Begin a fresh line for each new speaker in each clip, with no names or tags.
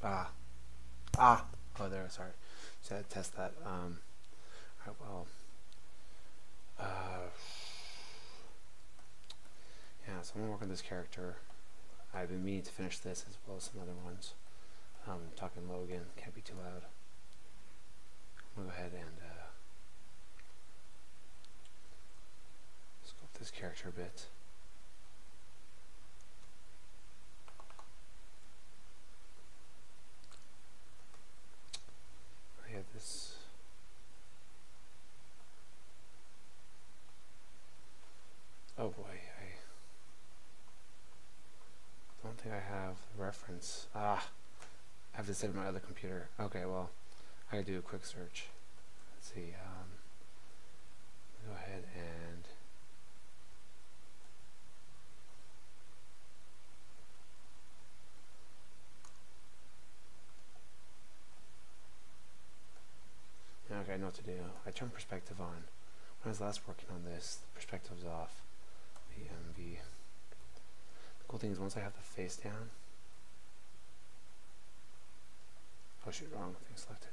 Oh, there. Sorry. Just had to test that. Alright, well. Yeah, so I'm gonna work on this character. I've been meaning to finish this as well as some other ones. Talking low again, can't be too loud. I'm gonna go ahead and sculpt this character a bit. I have this. Oh boy, I don't think I have the reference. I have to set my other computer. Okay, well, I gotta do a quick search. Let's see. Go ahead and okay, I know what to do. I turned perspective on. When I was last working on this, the perspective was off. The cool thing is once I have the face down. Oh shoot, wrong thing selected.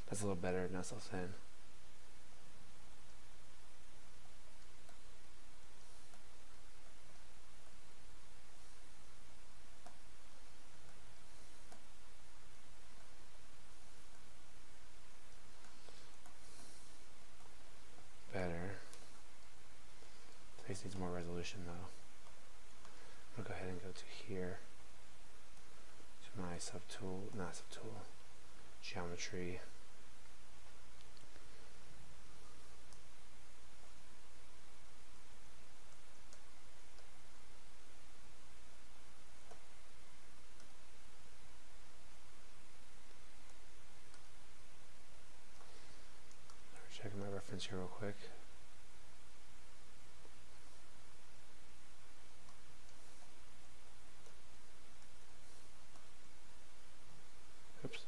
That's a little better, not so thin. Better. Face needs more resolution though. I'm gonna go ahead and go to here. To my subtool, geometry. Checking my reference here real quick. Oops.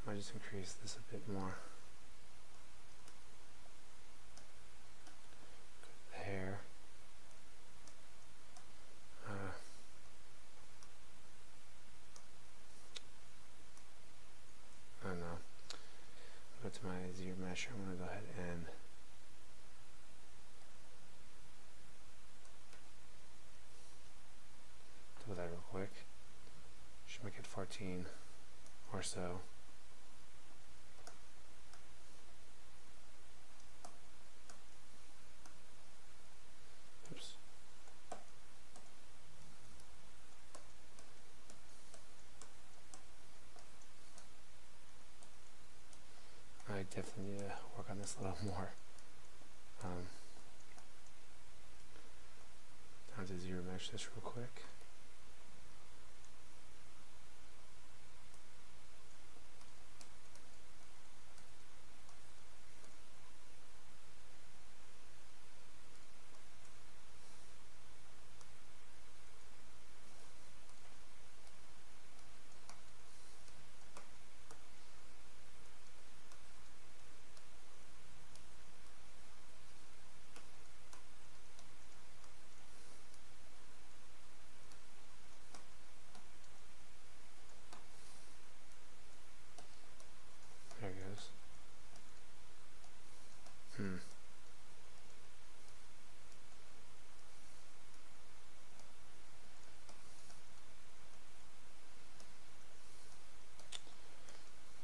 Might just increase this a bit more. The hair. I don't know. Go to my zero mesh. I'm going to go ahead and do that real quick. Should make it 14 or so. Oops. I definitely need to work on this a little more. Down to zero mesh this real quick. There it goes.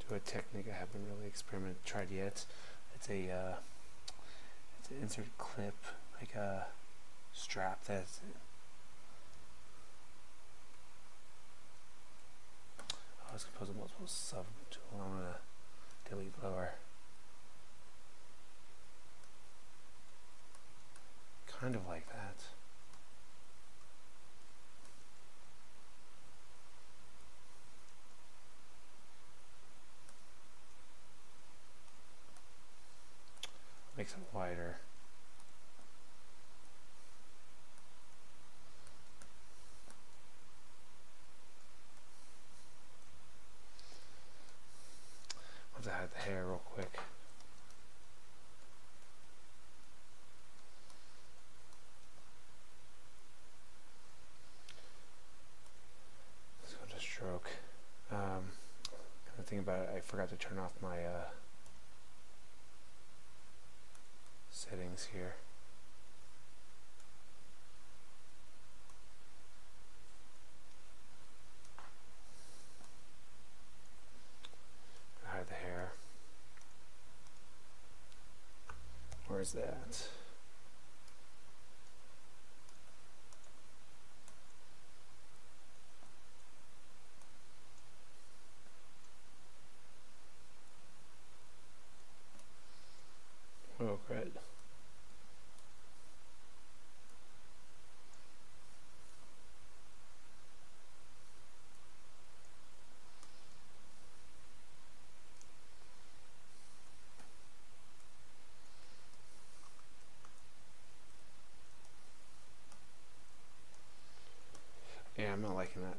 Do a technique I haven't really tried yet. It's an insert clip, like a strap that's it's composed of multiple Control sub tool. I'm gonna delete lower. Kind of like that. Makes it wider. I'll have to hide the hair real quick. Let's go to stroke. Kind of think about it, I forgot to turn off my settings here. Hide the hair. Where's that? Oh, great. Yeah, I'm not liking that.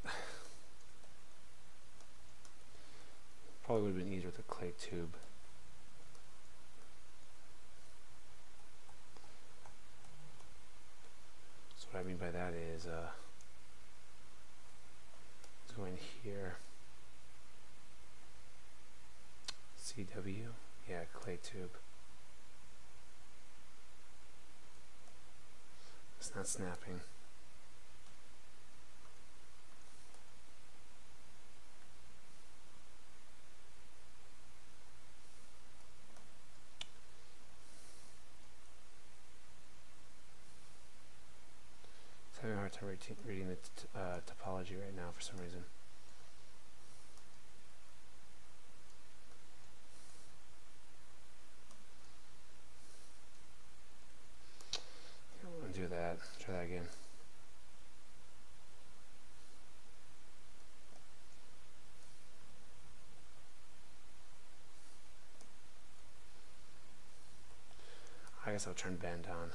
Probably would have been easier with a clay tube. So what I mean by that is, let's go in here. CW, yeah, clay tube. It's not snapping. It's having a hard time reading the topology right now for some reason. Do that. Try that again. I guess I'll turn bend on.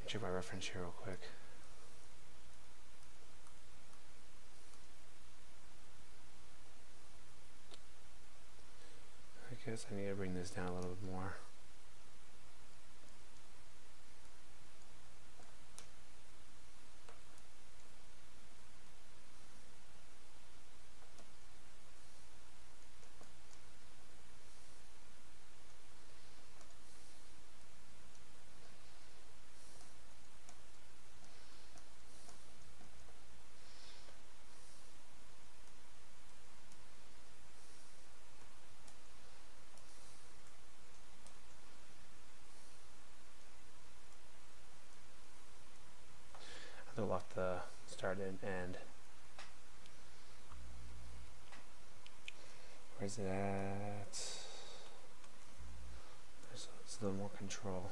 Check my reference here real quick. I guess I need to bring this down a little bit more. I'll lock the start and end. Where's it at? There's a little more control.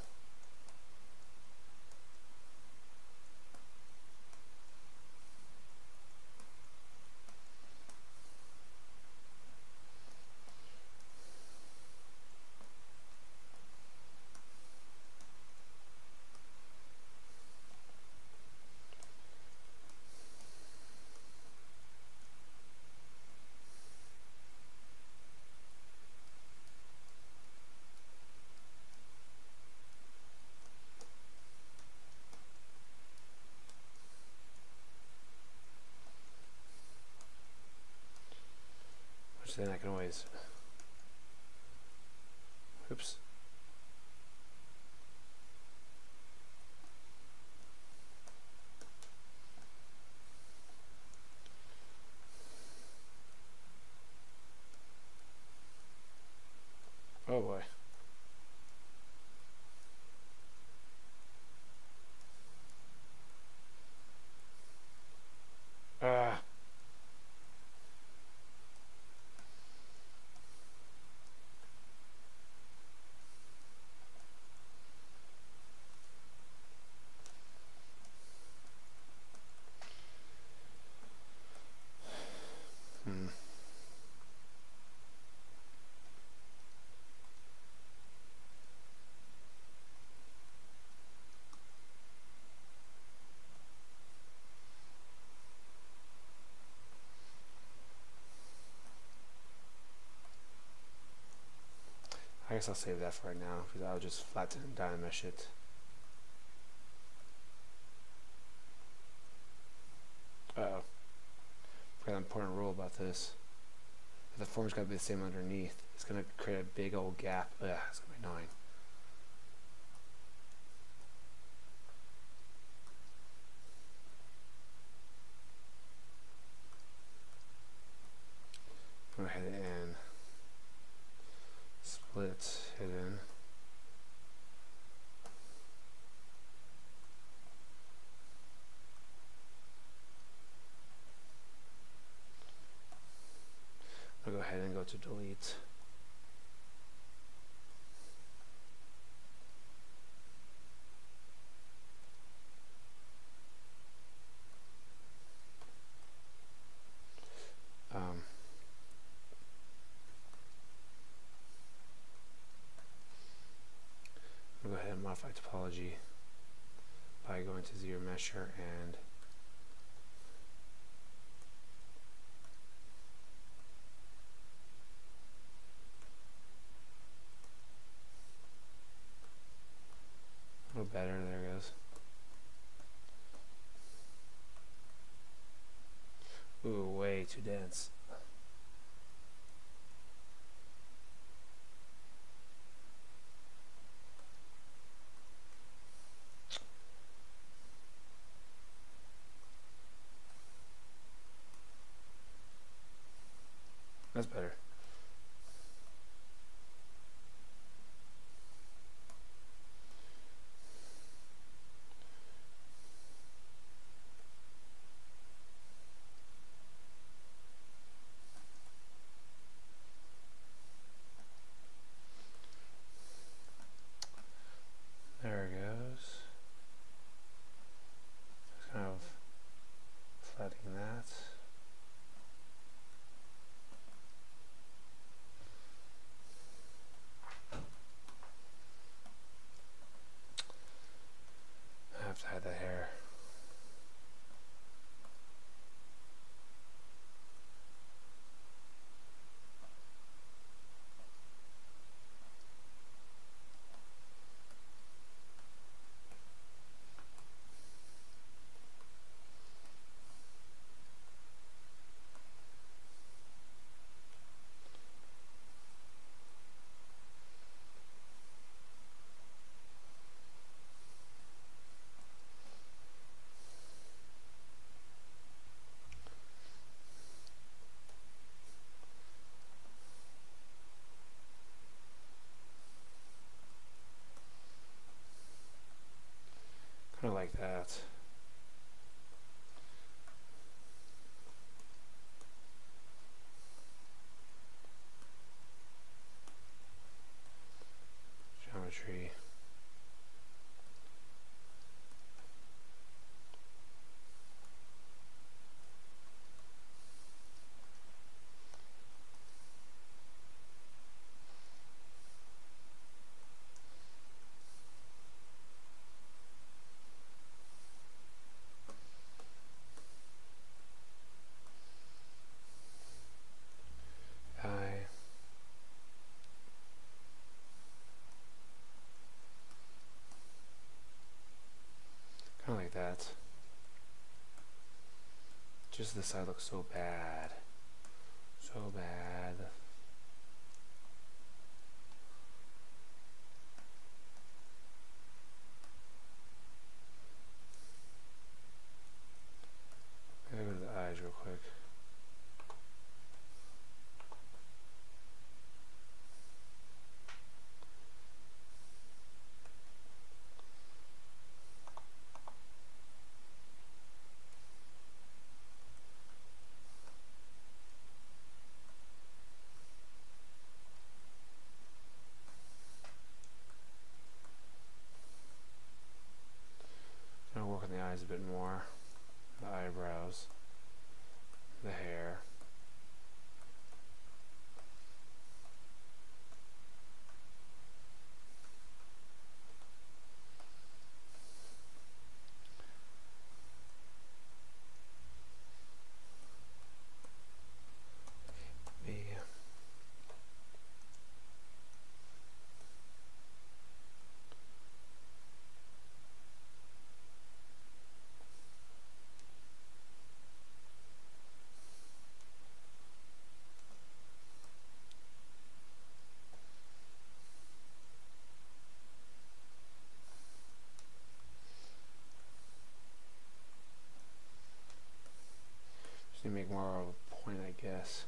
Then I can always, oops. guess I'll save that for right now, because I'll just flatten and dynamesh it. Uh-oh. Forgot an important rule about this. The form's got to be the same underneath. It's going to create a big old gap. Ugh, it's going to be annoying. Go ahead and split hidden. I'll go ahead and go to delete. I'll go ahead and modify topology by going to zero mesher and a little better, there it goes. Ooh, way too dense. That's better. There it goes. Just kind of flattening that. I have to hide that hair. Kind of like that. Geometry. Kind of like that. Just this side looks so bad. So bad. I gotta go to the eyes real quick. can make more of a point, I guess.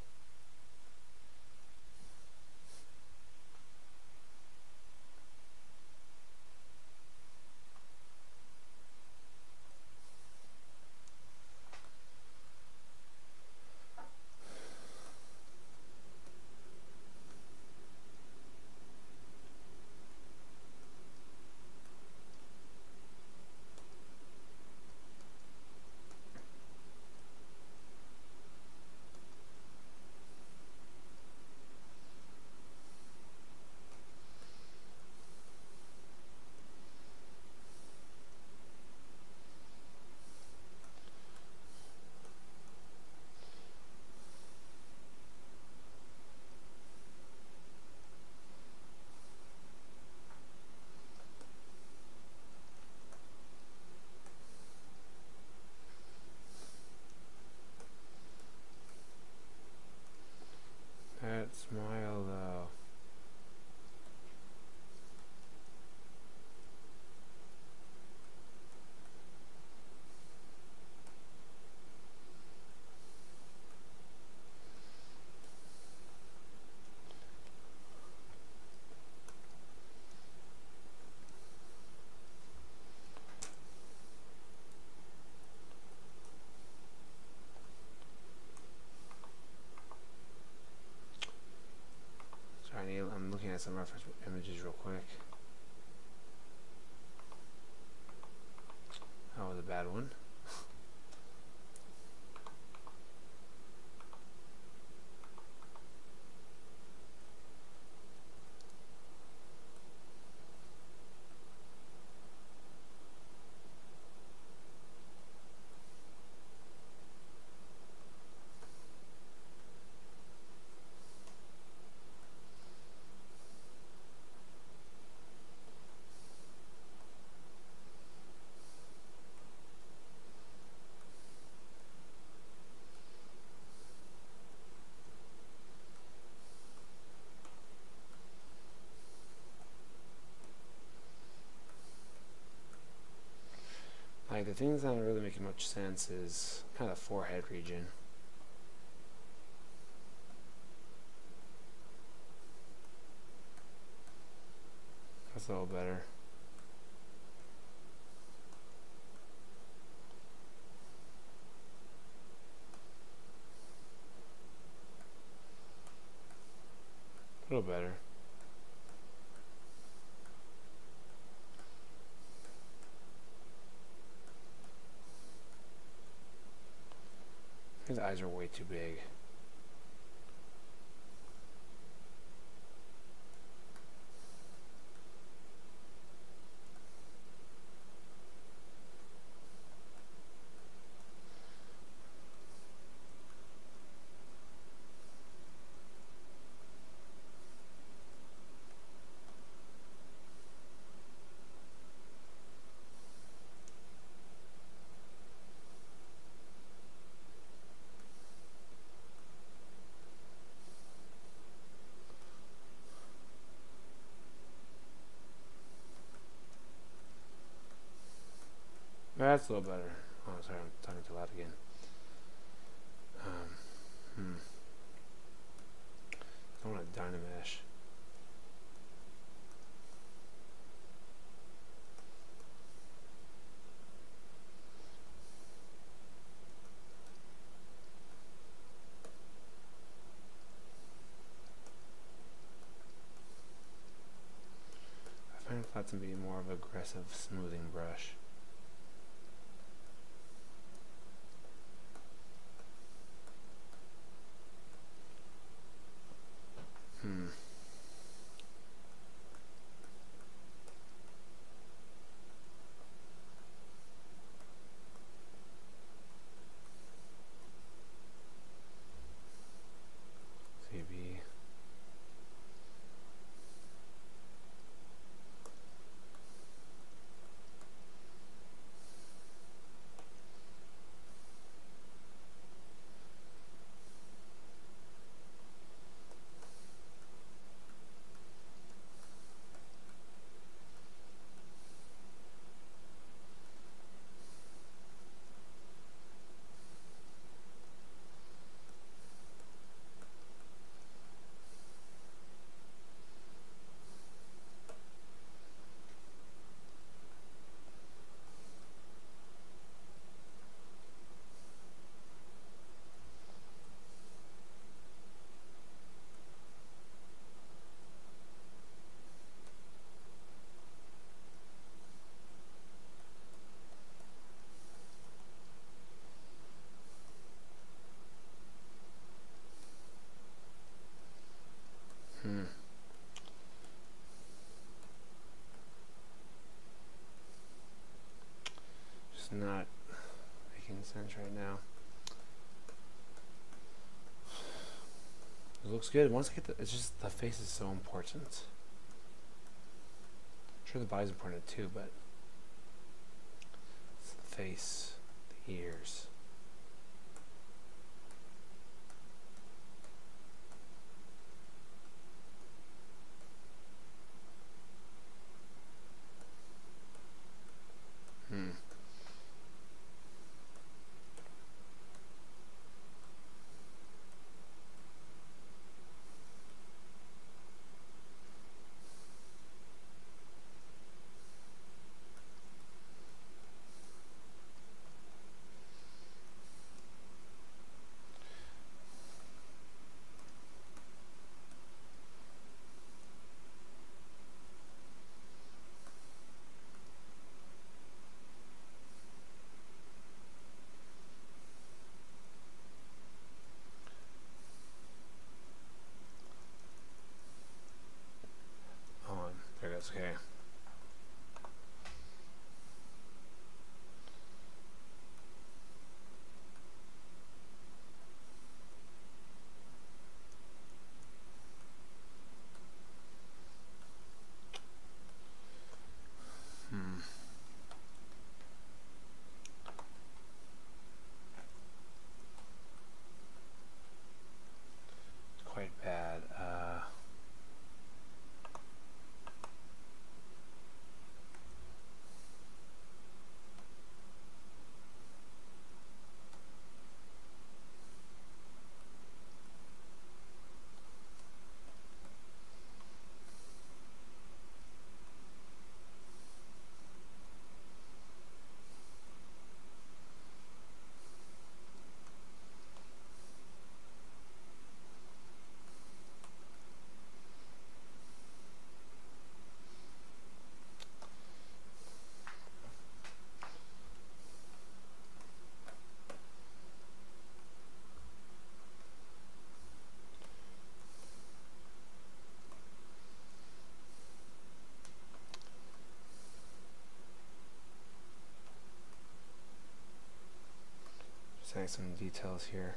That smile though. I'm looking at some reference images real quick. That was a bad one. Like, the things that aren't really making much sense is kind of the forehead region. That's a little better. A little better. His eyes are way too big. That's a little better. Oh, sorry, I'm talking too loud again. I want a Dynamesh. I find flats to be more of an aggressive smoothing brush. CB. It looks good. Once I get it's just the face is so important. I'm sure the body's important too, but it's the face, the ears. There it goes. Okay. It's quite bad. Just adding some details here.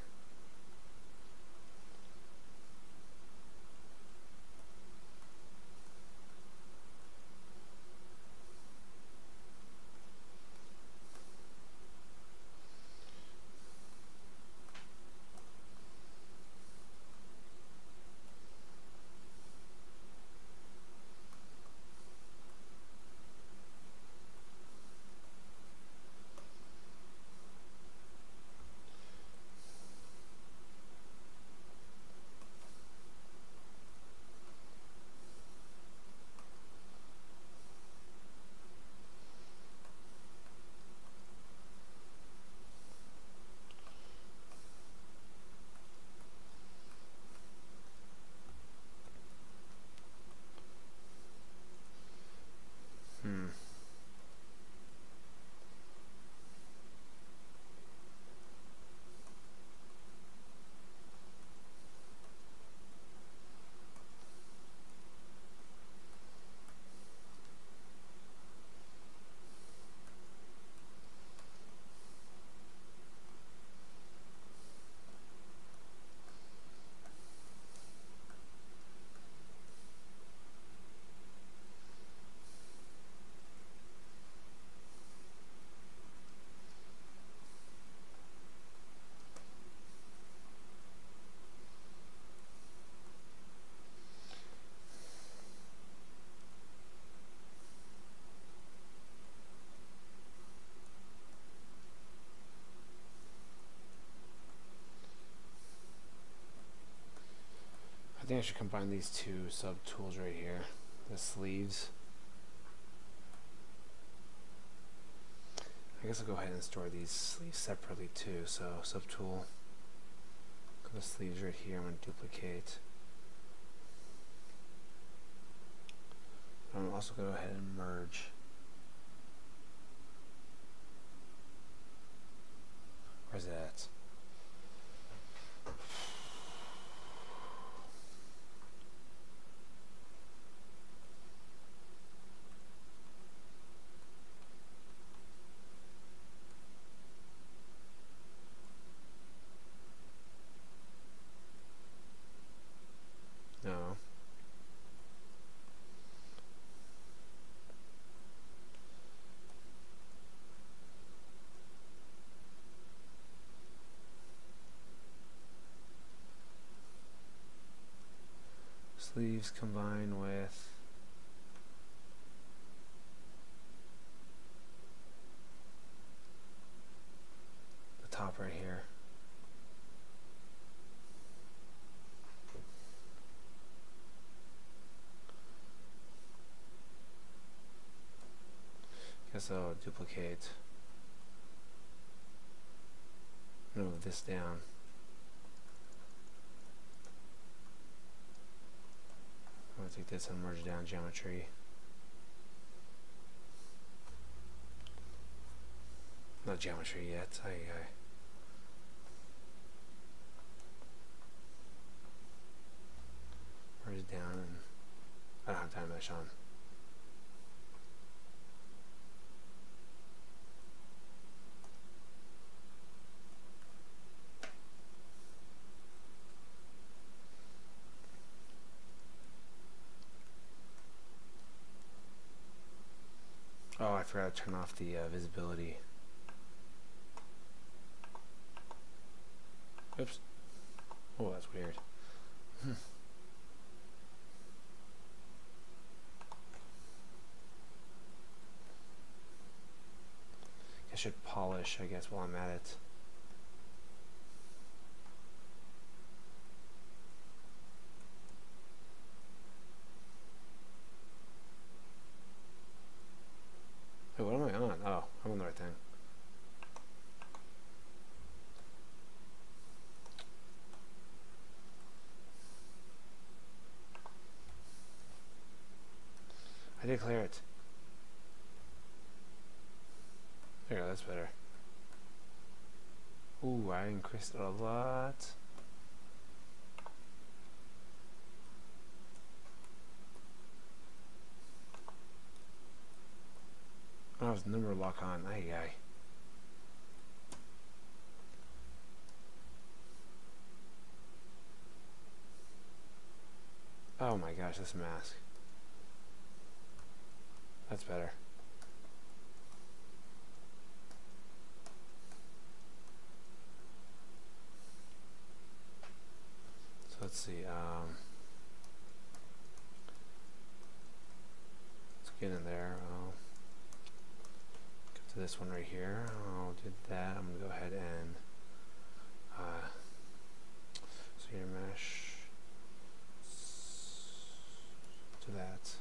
I think I should combine these two sub-tools right here, the sleeves. I guess I'll go ahead and store these sleeves separately too. So sub-tool, the sleeves right here, I'm going to duplicate. I'm also going to go ahead and merge. Where's it at? sleeves combine with the top right here. Guess I'll duplicate, move this down. I'm going to take this and merge down geometry. Not geometry yet. Merge down, and I don't have time to mesh on. Oh, I forgot to turn off the visibility. Oops. Oh, that's weird. I should polish, I guess, while I'm at it. Hey, what am I on? Oh, I'm on the right thing. I did clear it. There you go, that's better. Ooh, I increased it a lot. Oh, it's number lock on. Aye. Oh my gosh, this mask. That's better. So let's see. Let's get in there. I'll go to this one right here. I'll do that. I'm gonna go ahead and so your mesh to that.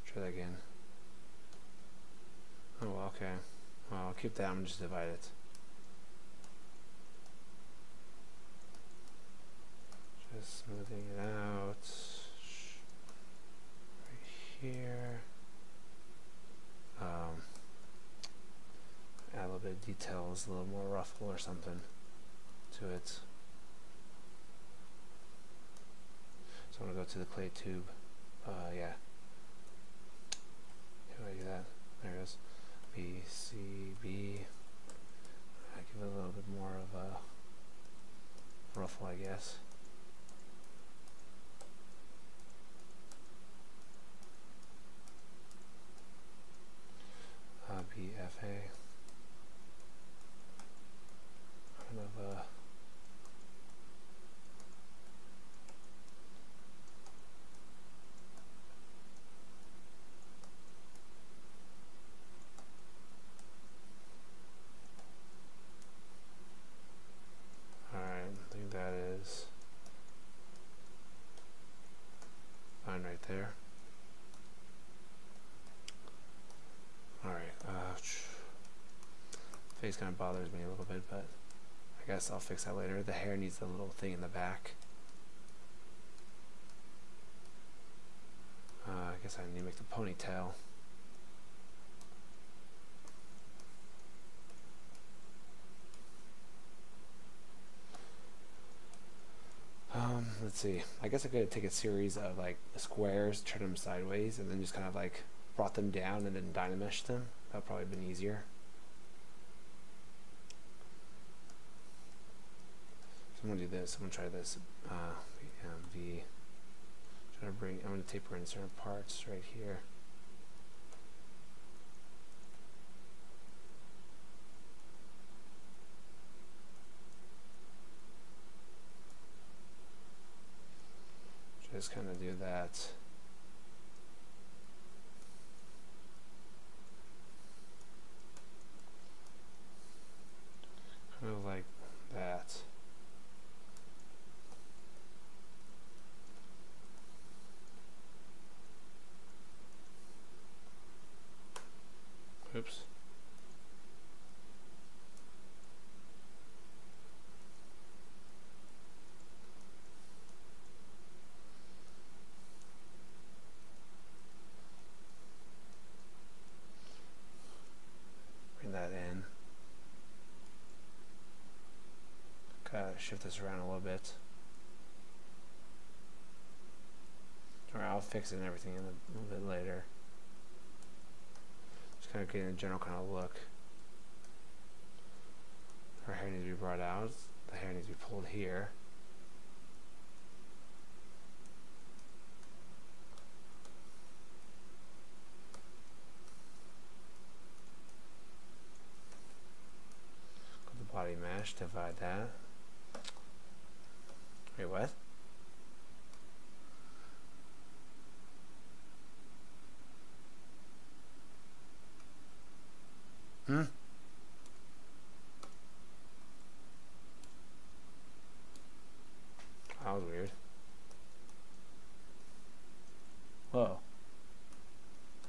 Try that again. Oh, okay. Well, I'll keep that. I'm just divide it. Just smoothing it out. Right here. Add a little bit of details, a little more ruffle or something to it. So I'm going to go to the clay tube. Yeah. How do I do that? There it is. B, C, B. I give it a little bit more of a ruffle, I guess. B, F, A. Kind of fine right there. Alright, face kind of bothers me a little bit, but I guess I'll fix that later. The hair needs a little thing in the back. I guess I need to make the ponytail. Let's see. I guess I could take a series of like squares, turn them sideways, and then just kind of like brought them down and then dynamesh them. That would probably have been easier. So I'm gonna do this. I'm gonna try this. V. Try to bring. I'm gonna taper in certain parts right here. just kind of do that. Kind of like that. Oops. Bring that in. Gotta shift this around a little bit. Or I'll fix it and everything in a little bit later. Just kind of getting a general kind of look. Her hair needs to be brought out. The hair needs to be pulled here. Go to the body mesh, divide that. Wait, what? That was weird. Whoa.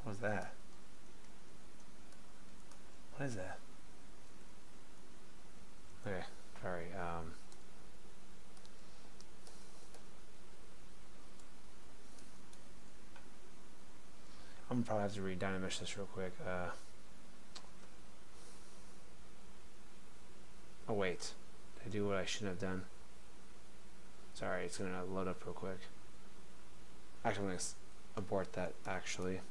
What was that? What is that? Okay, sorry. I'm gonna probably have to re-dynamesh this real quick. Oh wait, did I do what I shouldn't have done? Sorry, it's gonna load up real quick. Actually, I'm gonna abort that. Actually,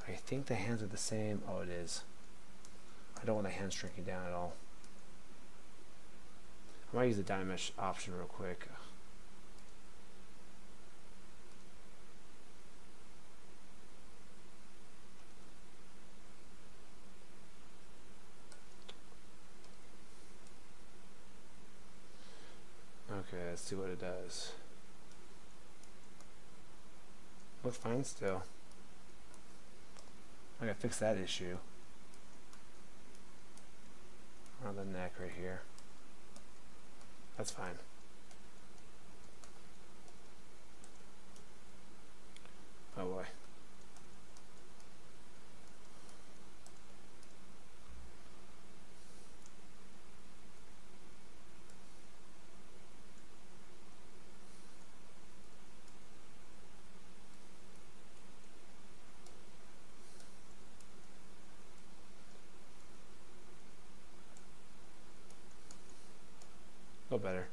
I think the hands are the same. Oh, it is. I don't want the hands shrinking down at all. I might use the dynamesh option real quick. Okay, let's see what it does. Looks fine still. I gotta fix that issue. Around the neck right here. That's fine. Oh boy. Go better.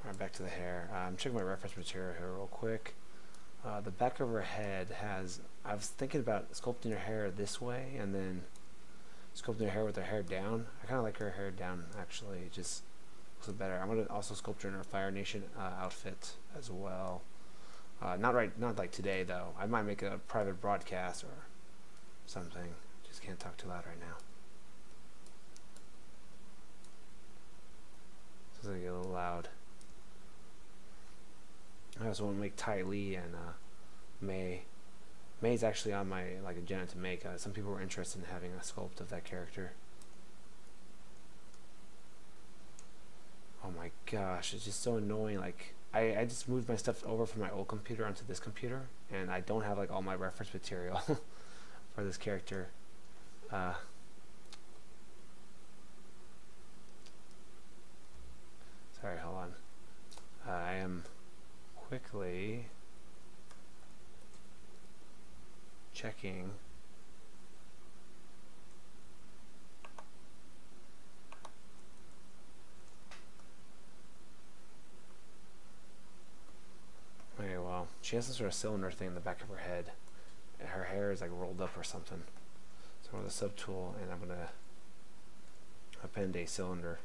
Alright, back to the hair. I'm checking my reference material here real quick. The back of her head has, I was thinking about sculpting her hair this way and then sculpting her hair with her hair down. I kind of like her hair down actually, it just looks better. I'm going to also sculpt her in her Fire Nation outfit as well. Not like today though. I might make a private broadcast or something. Just can't talk too loud right now. It's gonna get a little loud. I also want to make ATLA and May. May's actually on my agenda to make. Some people were interested in having a sculpt of that character. Oh my gosh, it's just so annoying. Like I just moved my stuff over from my old computer onto this computer, and I don't have like all my reference material for this character. Sorry, hold on. I am quickly checking. Okay, well, she has some sort of cylinder thing in the back of her head. Her hair is like rolled up or something. So I'm with a subtool, and I'm gonna append a cylinder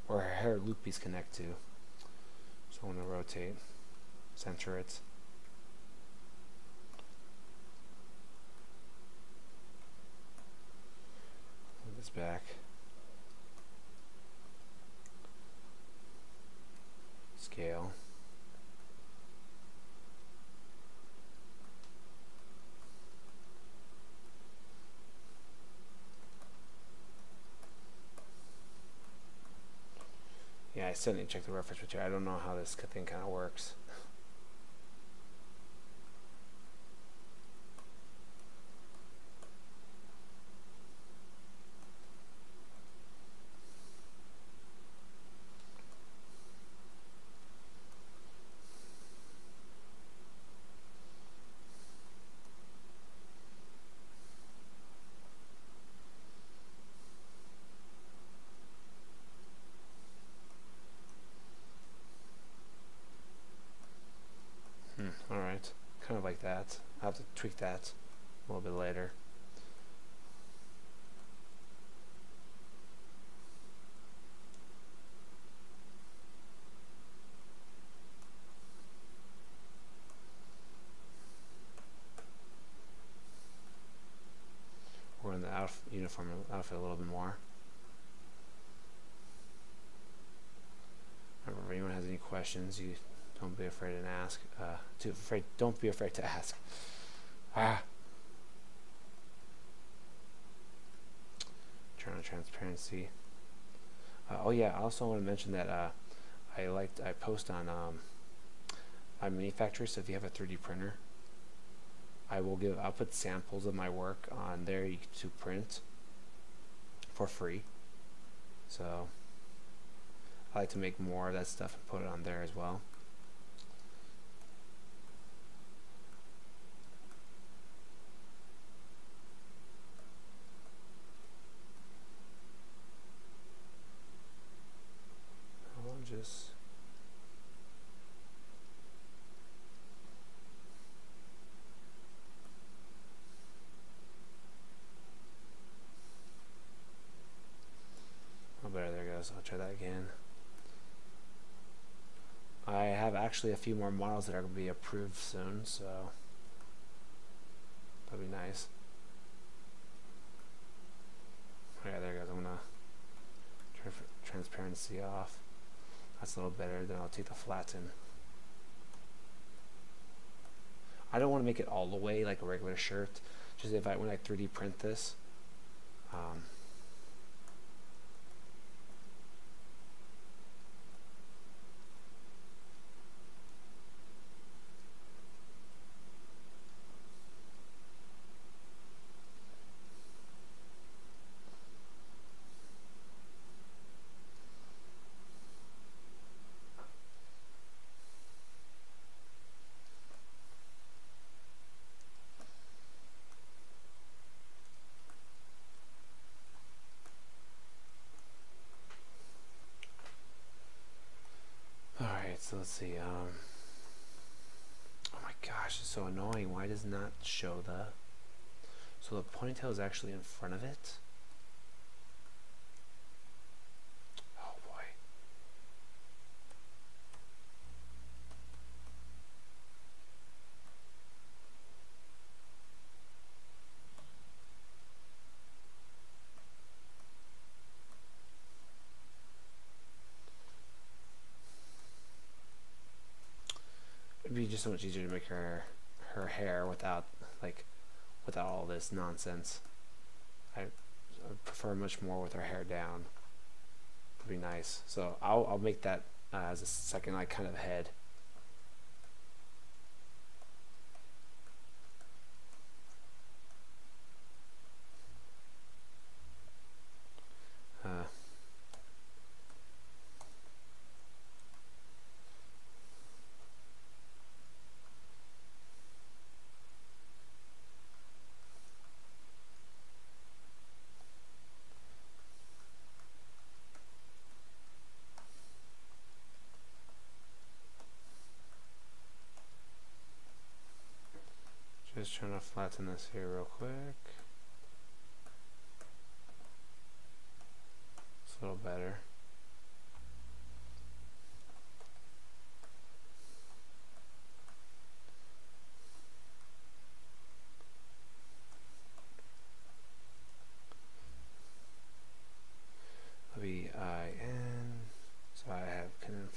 where her hair loopies connect to. So I'm gonna rotate, center it. this back. Scale. Yeah, I still need to check the reference material. I don't know how this thing kind of works. Alright, kind of like that. I'll have to tweak that a little bit later. We're in the uniform outfit a little bit more. Remember, if anyone has any questions, you don't be afraid to ask. Don't be afraid to ask. Turn on transparency. Oh yeah, I also want to mention that I post on my mini factory. So if you have a 3D printer, I'll put samples of my work on there to print for free. So I like to make more of that stuff and put it on there as well. Just oh, there goes. I'll try that again. I have actually a few more models that are going to be approved soon, so that'll be nice. Yeah, there goes. I'm gonna turn transparency off. That's a little better. Then I'll take the flatten. I don't want to make it all the way like a regular shirt. Just when I 3D print this. So let's see. Oh my gosh, it's so annoying. Why does it not show the? So the ponytail is actually in front of it. Oh boy. It'd be just so much easier to make her hair without all this nonsense. I prefer much more with her hair down. It'd be nice. So I'll make that as a second kind of head. Just trying to flatten this here real quick. It's a little better.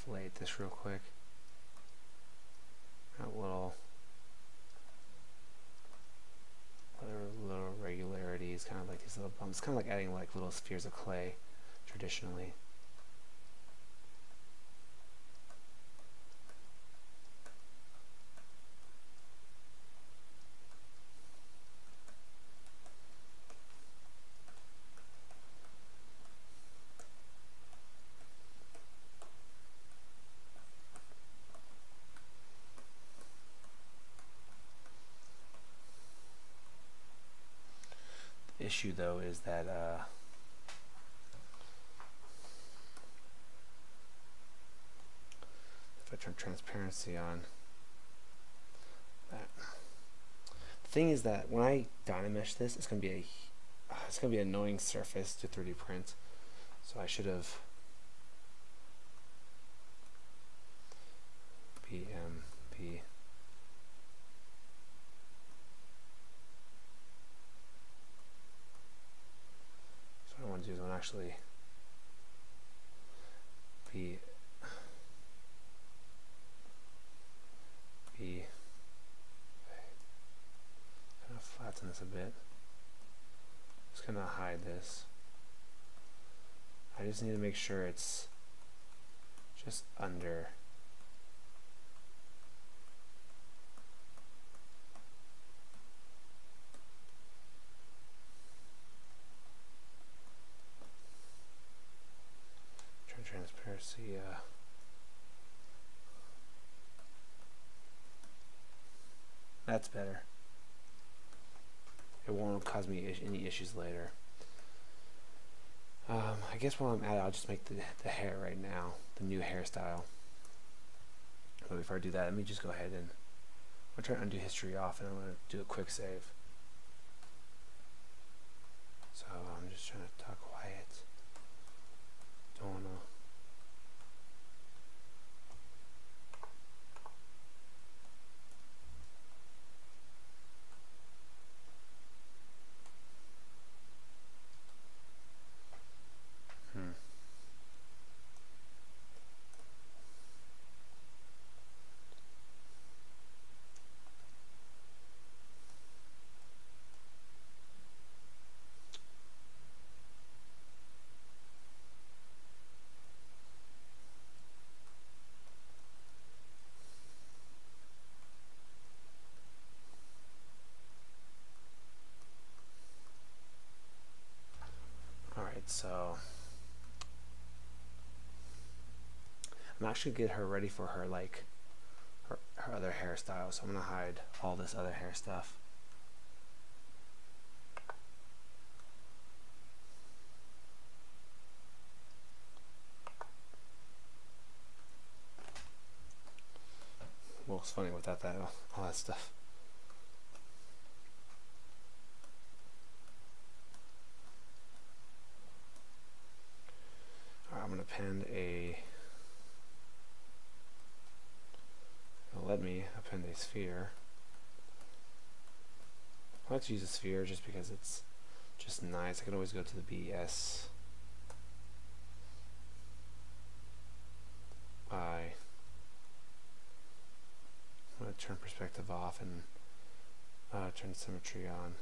deflate this real quick. Got little irregularities, kind of like these little bumps, kind of like adding like little spheres of clay traditionally. Issue though is that if I turn transparency on, that the thing is that when I Dynamesh this, it's gonna be an annoying surface to 3D print. So I should have BMP. So what I want to do is I want to actually kind of flatten this a bit. Just gonna hide this. I just need to make sure it's just under. Turn transparency. That's better. It won't cause me any issues later. I guess while I'm at it, I'll just make the hair right now, the new hairstyle. But before I do that, let me just go ahead and I'll try to undo history off, and I'm going to do a quick save. So I'm just trying to talk quiet. Don't want to. So I'm actually get her ready for her her other hairstyle. So I'm gonna hide all this other hair stuff. Well, it's funny without that all that stuff. I'm going to append let me append a sphere. I like to use a sphere just because it's just nice. I can always go to the BS I'm going to turn perspective off and turn symmetry on.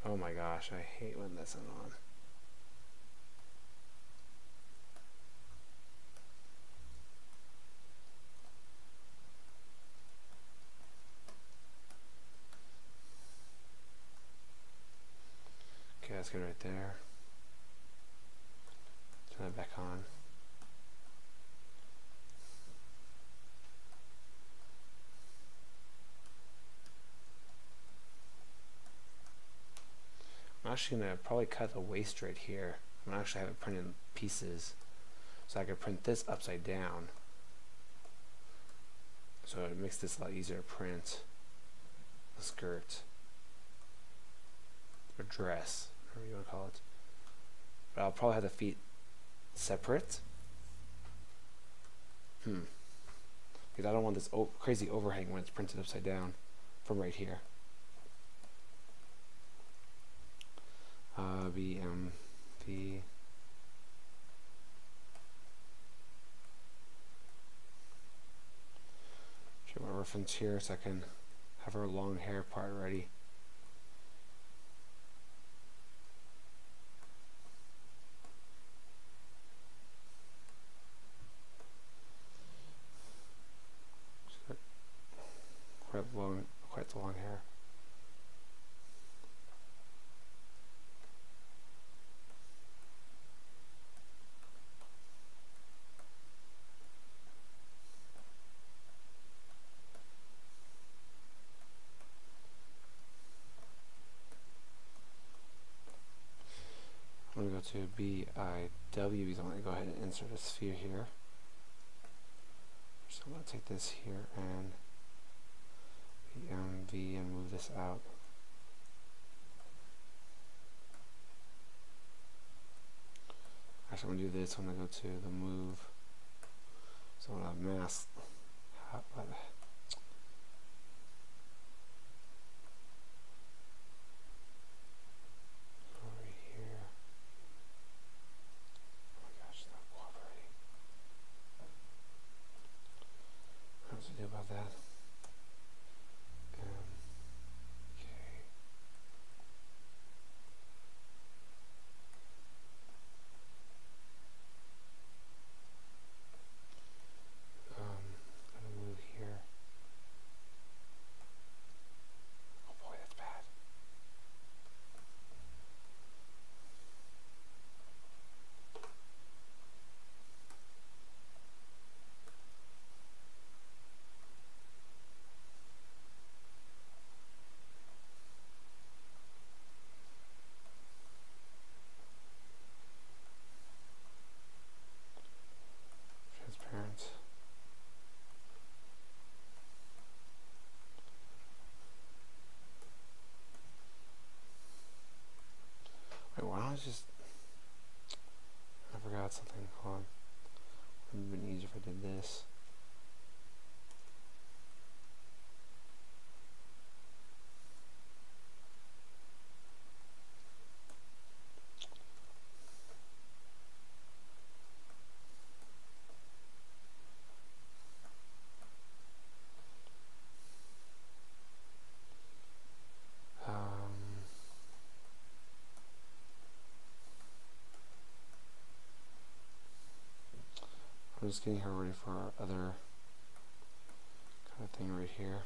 Oh my gosh, I hate when this is on. Okay, that's good right there. Turn that back on. I'm actually going to probably cut the waist right here. I'm going to actually have it printed in pieces so I can print this upside down. So it makes this a lot easier to print the skirt or dress, whatever you want to call it. But I'll probably have the feet separate. Because I don't want this crazy overhang when it's printed upside down from right here. BMV. reference here so I can have our long hair part ready. Quite the long hair. I'm going to go to BIW because I'm going to go ahead and insert a sphere here. So I'm going to take this here and BMV and move this out. Actually, I'm going to do this. I'm going to go to the move. So I'm going to mask. Over here. Oh my gosh, it's not cooperating. What to do about that? Wait, why don't I just... I forgot something. Hold on. It would have been easier if I did this. I'm just getting her ready for our other kind of thing right here.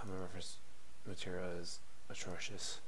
My reference material is atrocious.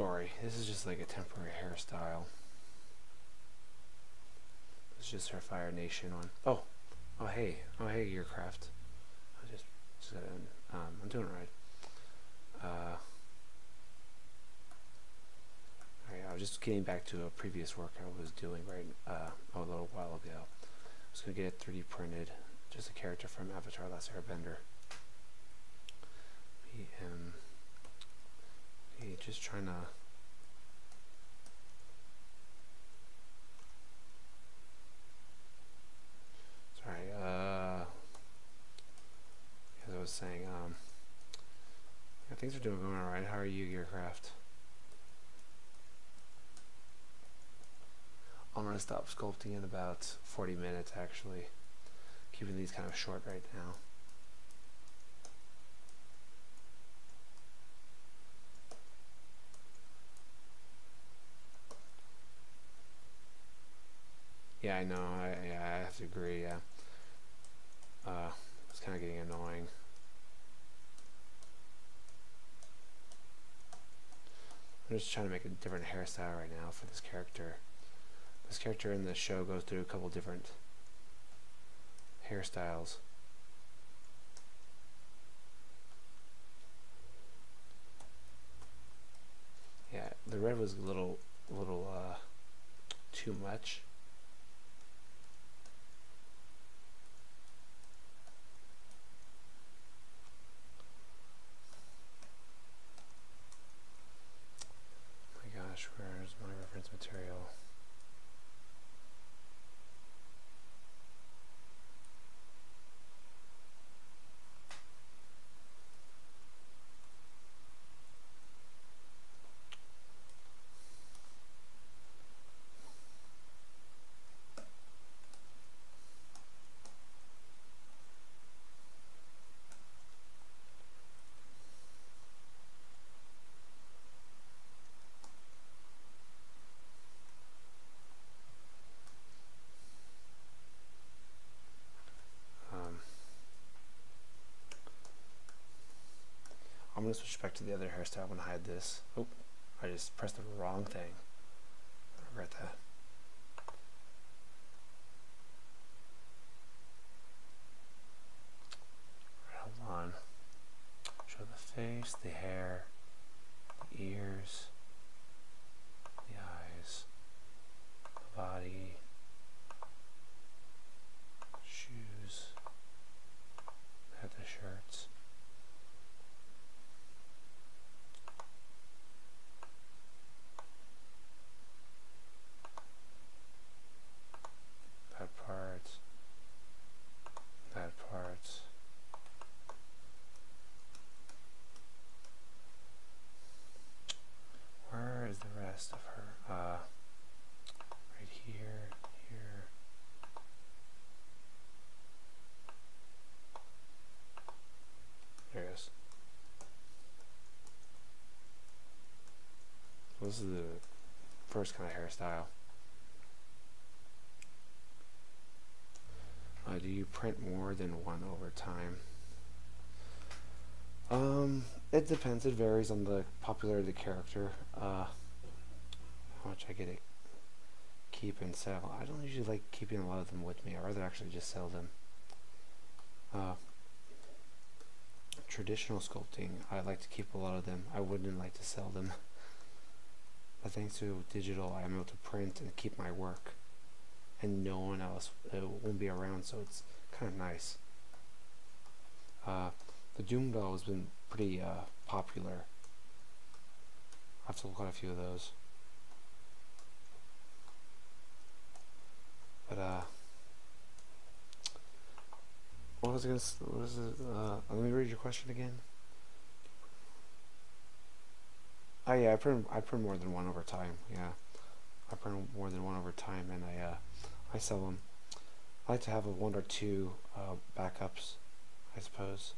story. This is just like a temporary hairstyle. It's just her Fire Nation one. Oh hey, Gearcraft. I just got in. I'm doing it right. Alright, I was just getting back to a previous work I was doing a little while ago. I was gonna get it 3D printed, just a character from Avatar: Last Airbender. Just trying to. Sorry, as I was saying, yeah, things are going alright. How are you, Gearcraft? I'm gonna stop sculpting in about 40 minutes, actually. Keeping these kind of short right now. Yeah, I know. I have to agree. Yeah, it's kind of getting annoying. I'm just trying to make a different hairstyle right now for this character. This character in the show goes through a couple different hairstyles. Yeah, the red was a little too much. Where's my reference material? I'm going to switch back to the other hairstyle and hide this. Oh, I just pressed the wrong thing. I regret that. Hold on. Show the face, the hair, the ears, the eyes, the body, shoes, the shirts. That part. Where is the rest of her? Right here, here. There it is. So this is the first kind of hairstyle. Do you print more than one over time? It depends. It varies on the popularity of the character. How much I get to keep and sell. I don't usually like keeping a lot of them with me. I'd rather actually just sell them. Traditional sculpting, I like to keep a lot of them. I wouldn't like to sell them. But thanks to digital, I'm able to print and keep my work. And no one else won't be around, so it's kind of nice. The Doom doll has been pretty popular. I've sold quite a few of those. But what was it? Let me read your question again. Oh yeah, I print more than one over time. Yeah, I print more than one over time, and I sell them. I like to have a 1 or 2 backups, I suppose.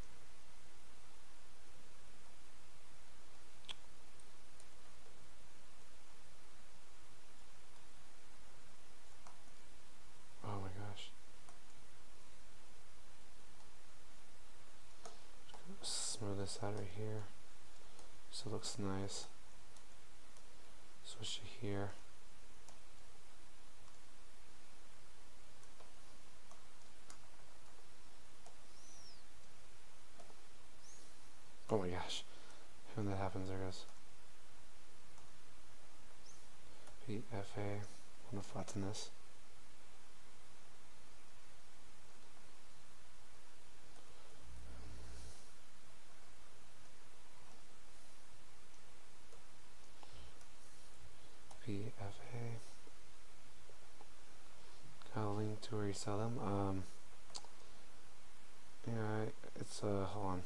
Oh my gosh. Just gonna smooth this out right here so it looks nice. Switch to here. Oh my gosh. When that happens, there goes. BFA. I'm gonna flatten this. BFA. Got a link to where you sell them. Yeah, it's hold on.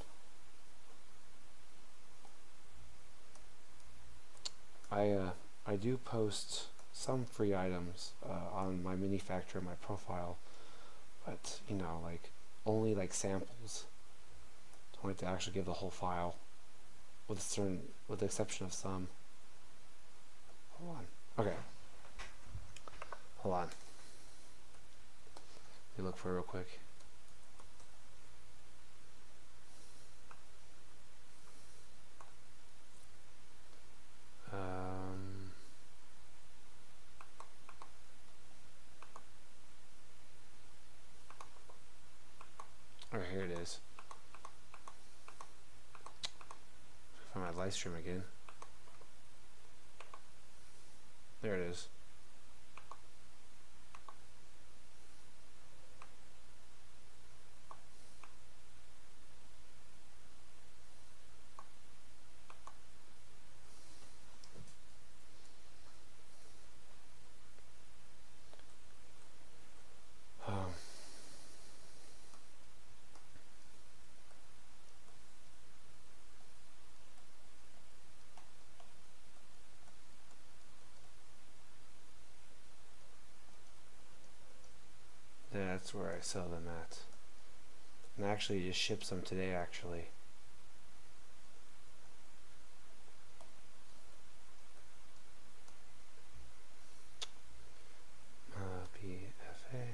I do post some free items on my mini factory, my profile, but you know, like only like samples. Don't like to actually give the whole file, with the exception of some. Hold on. Okay. Hold on. Let me look for it real quick. Oh, here it is. Find my live stream again. There it is. That's where I sell them at. And I actually just shipped some today, actually. BFA.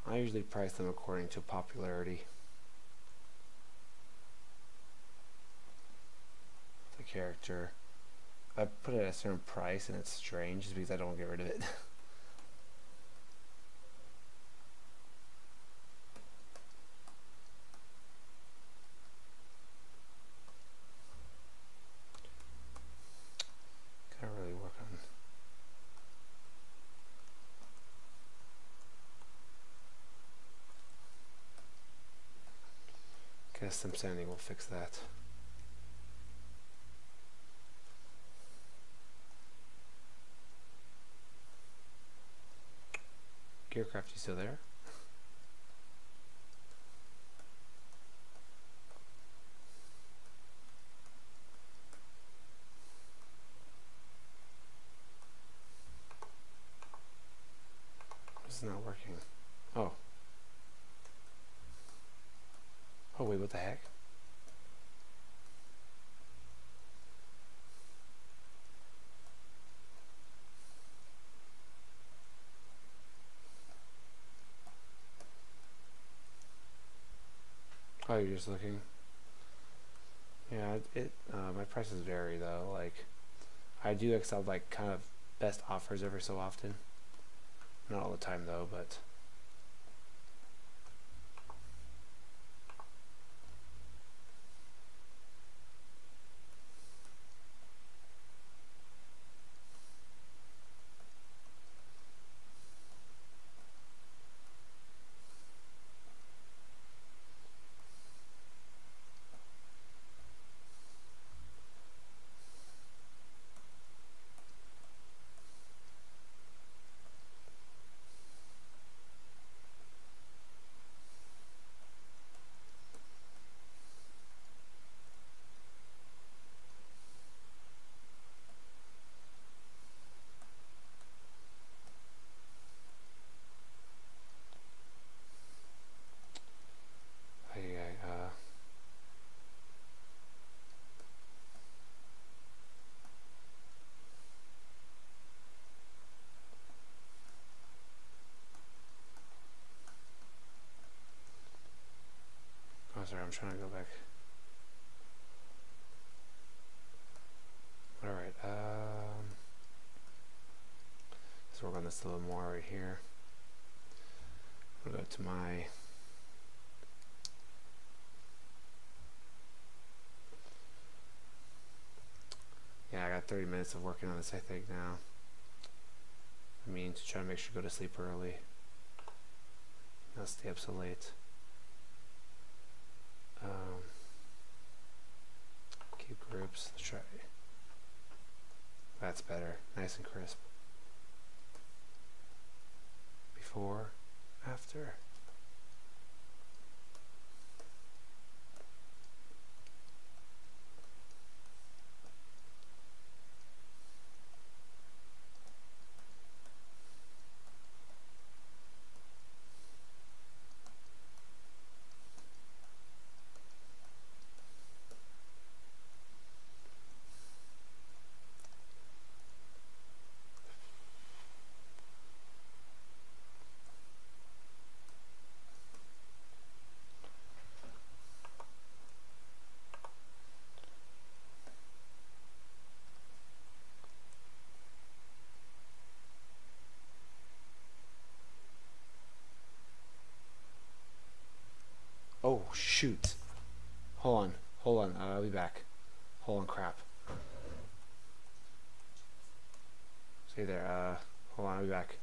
I usually price them according to popularity. The character. I put it at a certain price and it's strange just because I don't get rid of it. Gotta really work on custom sanding will fix that. Gearcraft, you still there? This is not working. Oh. Oh wait, what the heck? Oh, you're just looking. Yeah, my prices vary though. Like, I do accept like kind of best offers every so often. Not all the time though, but. sorry, I'm trying to go back. Alright, let's work on this a little more right here. We'll go to my I got 30 minutes of working on this, I think, now. I mean, to try to make sure to go to sleep early. Not stay up so late. Keep groups. Let's try. That's better. Nice and crisp. Before, after. Oh, shoot. Hold on, I'll be back. Hold on, crap. Stay there, hold on, I'll be back.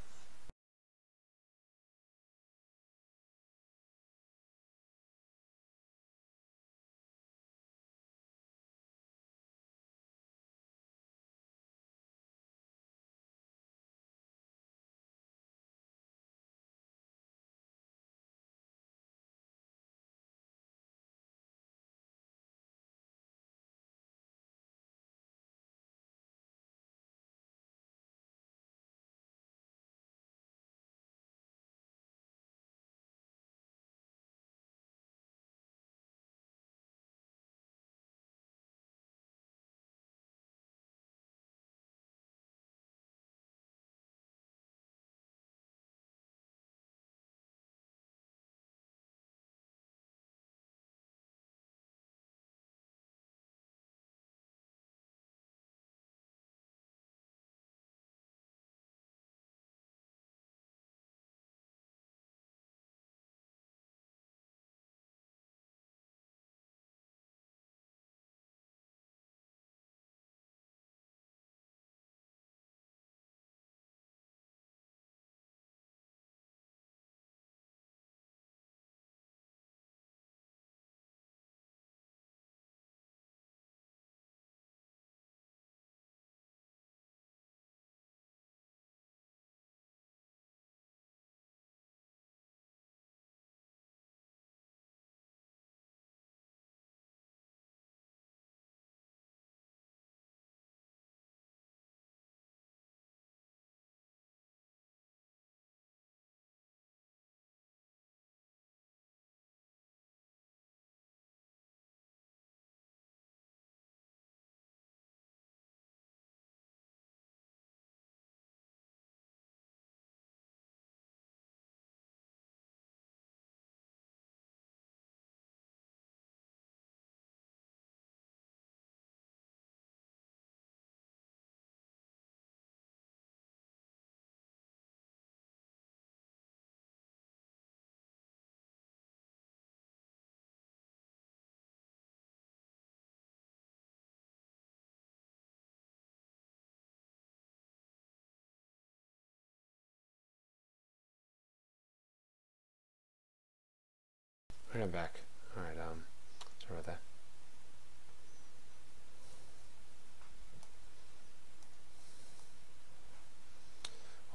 Alright, I'm back. Alright, sorry about that.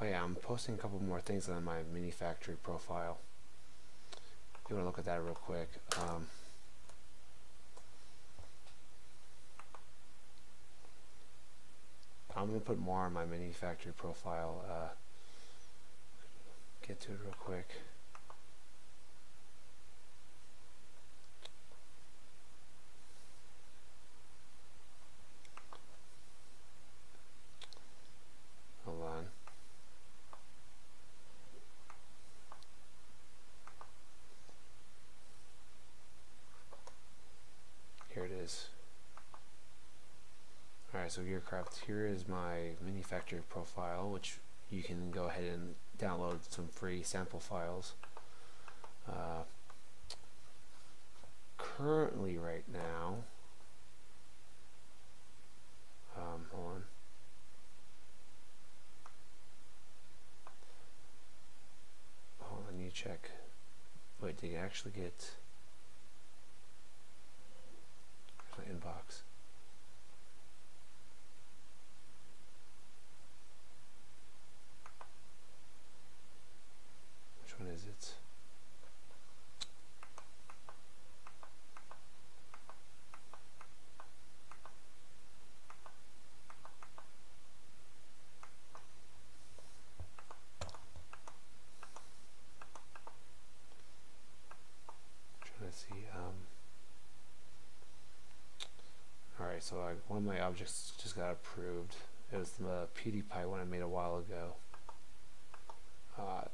Oh yeah, I'm posting a couple more things on my mini factory profile. If you want to look at that real quick. I'm going to put more on my mini factory profile. Get to it real quick. Hold on. Alright, so Gearcraft, here is my manufacturer profile, which you can go ahead and download some free sample files. Currently, right now, hold on. Hold on, I need to check. Wait, did you actually get? Where's my inbox? Which one is it? See, alright, so one of my objects just got approved. It was the PewDiePie one I made a while ago.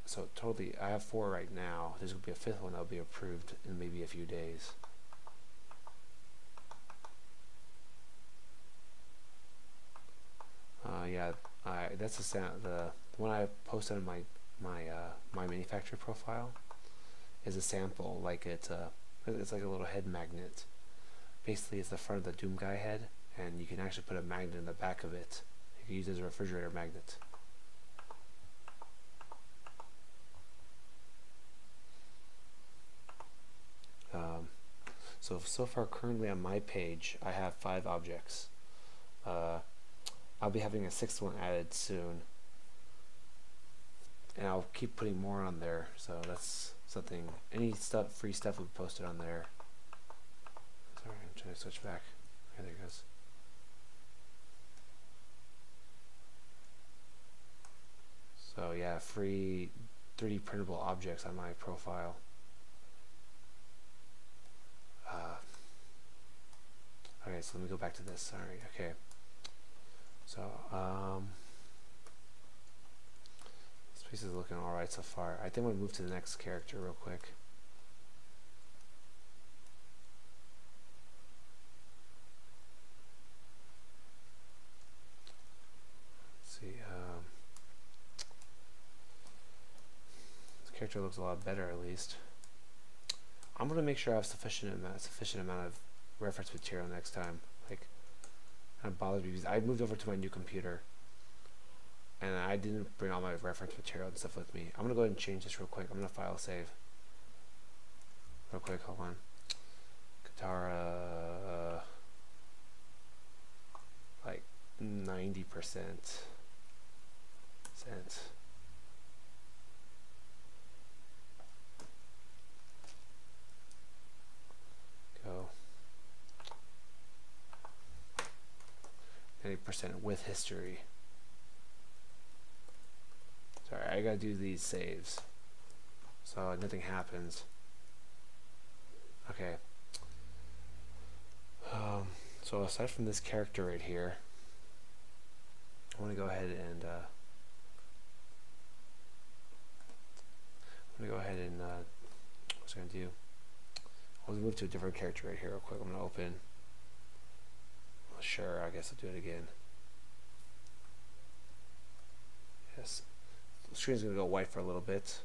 So totally, I have 4 right now. There's going to be a 5th one that'll be approved in maybe a few days. Yeah, that's the one I posted on my manufacturer profile is a sample. Like it's like a little head magnet. Basically, it's the front of the Doom Guy head, and you can actually put a magnet in the back of it. You can use it as a refrigerator magnet. So far, currently on my page, I have 5 objects. I'll be having a 6th one added soon, and I'll keep putting more on there. So that's something. Any free stuff will be posted on there. Sorry, I'm trying to switch back. Okay, there it goes. So yeah, free 3D printable objects on my profile. Okay, so let me go back to this. Sorry. Okay. So this piece is looking all right so far. I think I'm gonna move to the next character real quick. Let's see. This character looks a lot better, at least. I'm gonna make sure I have sufficient amount of reference material next time. Like, kind of bothers me because I moved over to my new computer and I didn't bring all my reference material and stuff with me. I'm gonna go ahead and change this real quick. I'm gonna file save real quick. Hold on. Katara, like 90%. Go 90% with history. Sorry, I gotta do these saves so nothing happens. Okay. So aside from this character right here, I want to go ahead and what's I gonna do? I'll move to a different character right here real quick. I'm gonna open. Well, sure, I guess I'll do it again. Yes, the screen's gonna go white for a little bit.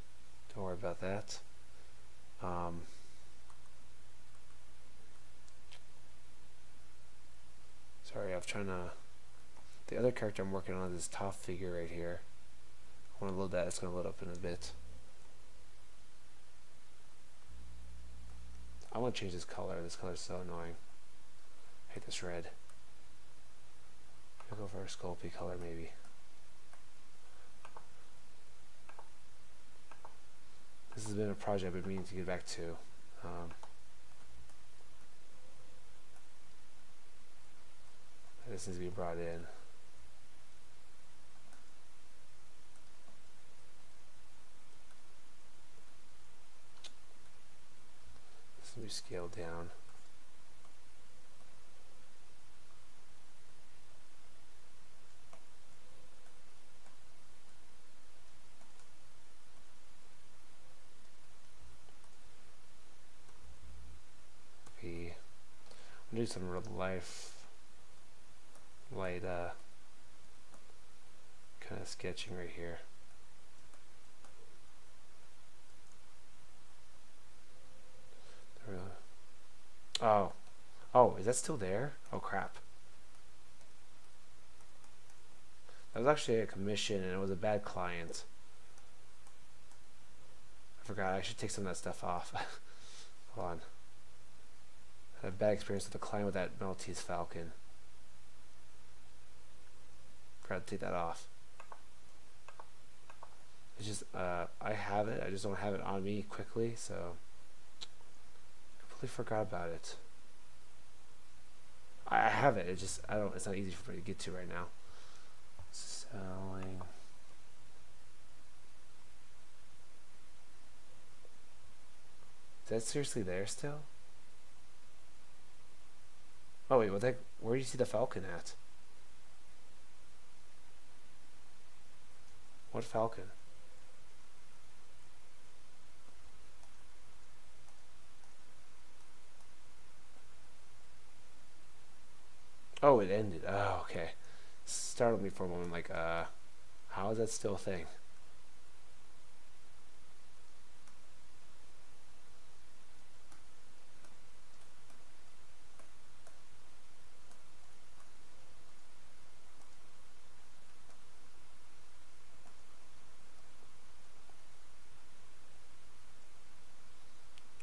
Don't worry about that. Sorry, I'm trying to. The other character I'm working on is this top figure right here. I want to load that. It's gonna load up in a bit. I want to change this color. This color is so annoying. I hate this red. I'll go for a sculpty color maybe. This has been a project I've been meaning to get back to. This needs to be brought in. This needs to be scaled down. I'm gonna do some real life light kind of sketching right here. Oh. Oh, is that still there? Oh, crap. That was actually a commission, and it was a bad client. I forgot. I should take some of that stuff off. Hold on. I had a bad experience with the client with that Maltese Falcon. Forgot to take that off. It's just, I have it. I just don't have it on me quickly, so completely forgot about it. I have it. It's just it's not easy for me to get to right now. Selling. Is that seriously there still? Oh wait, where do you see the Falcon at? What Falcon? Oh, it ended. Oh, okay. Startled me for a moment, like, how is that still a thing?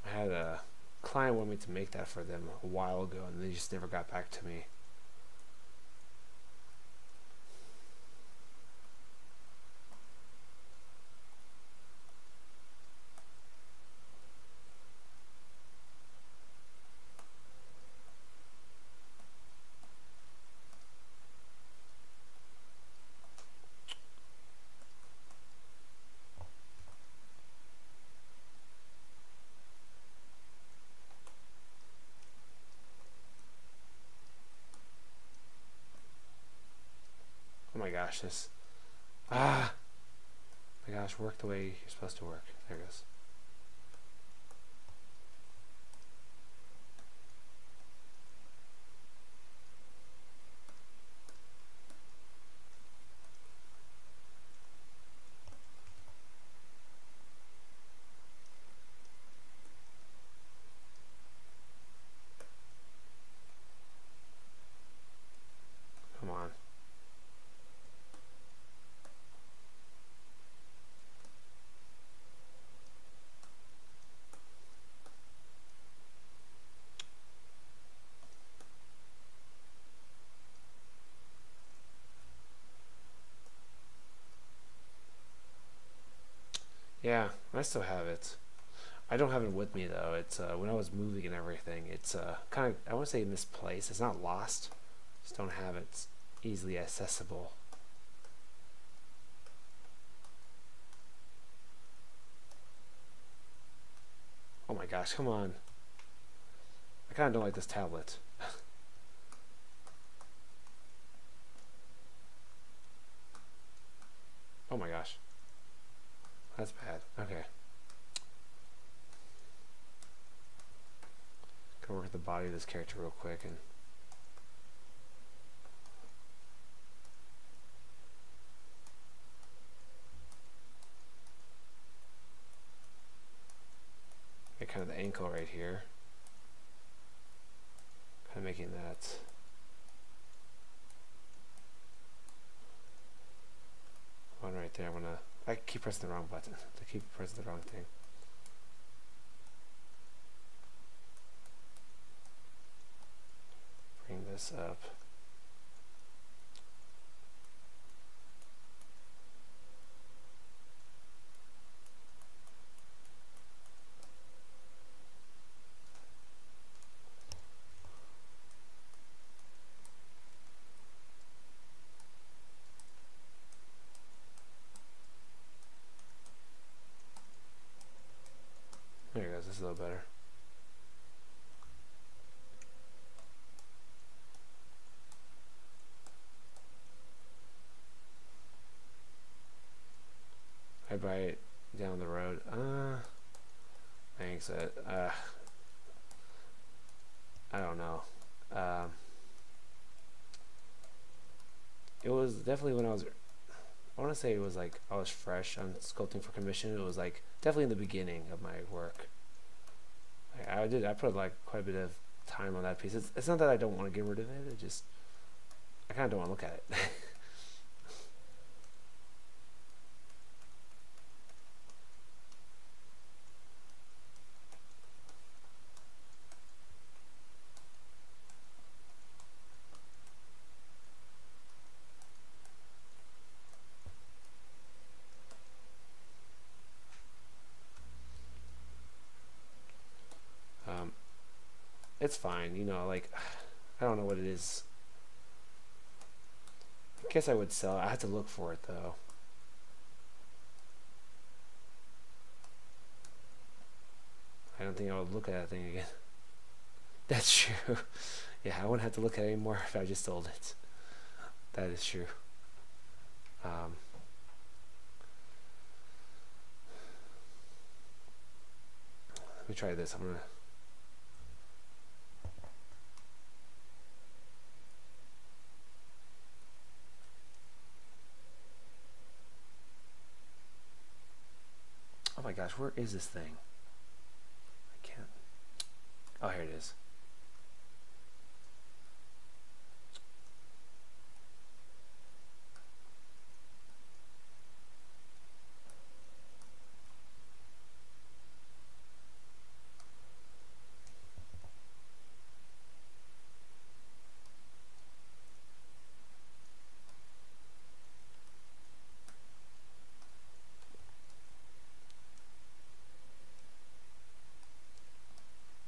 I had a client want me to make that for them a while ago, and they just never got back to me. Oh my gosh, my gosh, work the way you're supposed to work. There it goes. Come on. Yeah, I still have it. I don't have it with me though. It's when I was moving and everything. It's kind of, I won't say misplaced. It's not lost. Just don't have it easily accessible. Oh my gosh, come on. I kind of don't like this tablet. Oh my gosh. That's bad. Okay. Gonna work at the body of this character real quick and get kind of the ankle right here. Kind of making that one right there. I keep pressing the wrong button. I keep pressing the wrong thing. Bring this up. There it goes. This is a little better. I buy it down the road. Thanks. I don't know. definitely when I want to say it was like I was fresh on sculpting for commission. It was like definitely in the beginning of my work. I put like quite a bit of time on that piece. It's not that I don't want to get rid of it. It just I kind of don't want to look at it. It's fine, you know, like I don't know what it is. I guess I would sell it. I have to look for it though. I don't think I would look at that thing again. That's true. Yeah, I wouldn't have to look at it anymore if I just sold it. That is true. Let me try this. I'm gonna. Oh my gosh, where is this thing? I can't. Oh, here it is.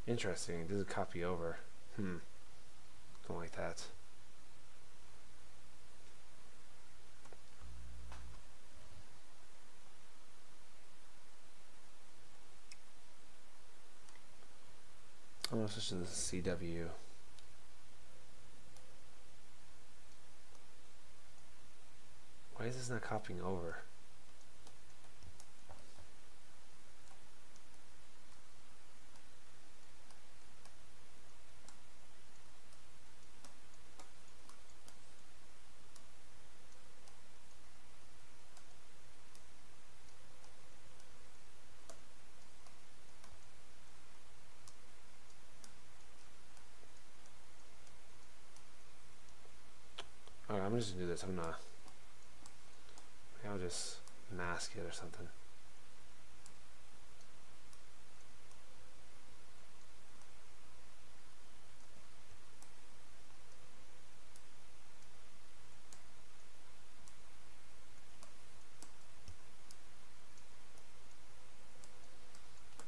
Interesting. Does it copy over? Don't like that. I'm gonna switch to the CW. Why is this not copying over? Alright, I'm just gonna do this. I'm not. Maybe I'll just mask it or something.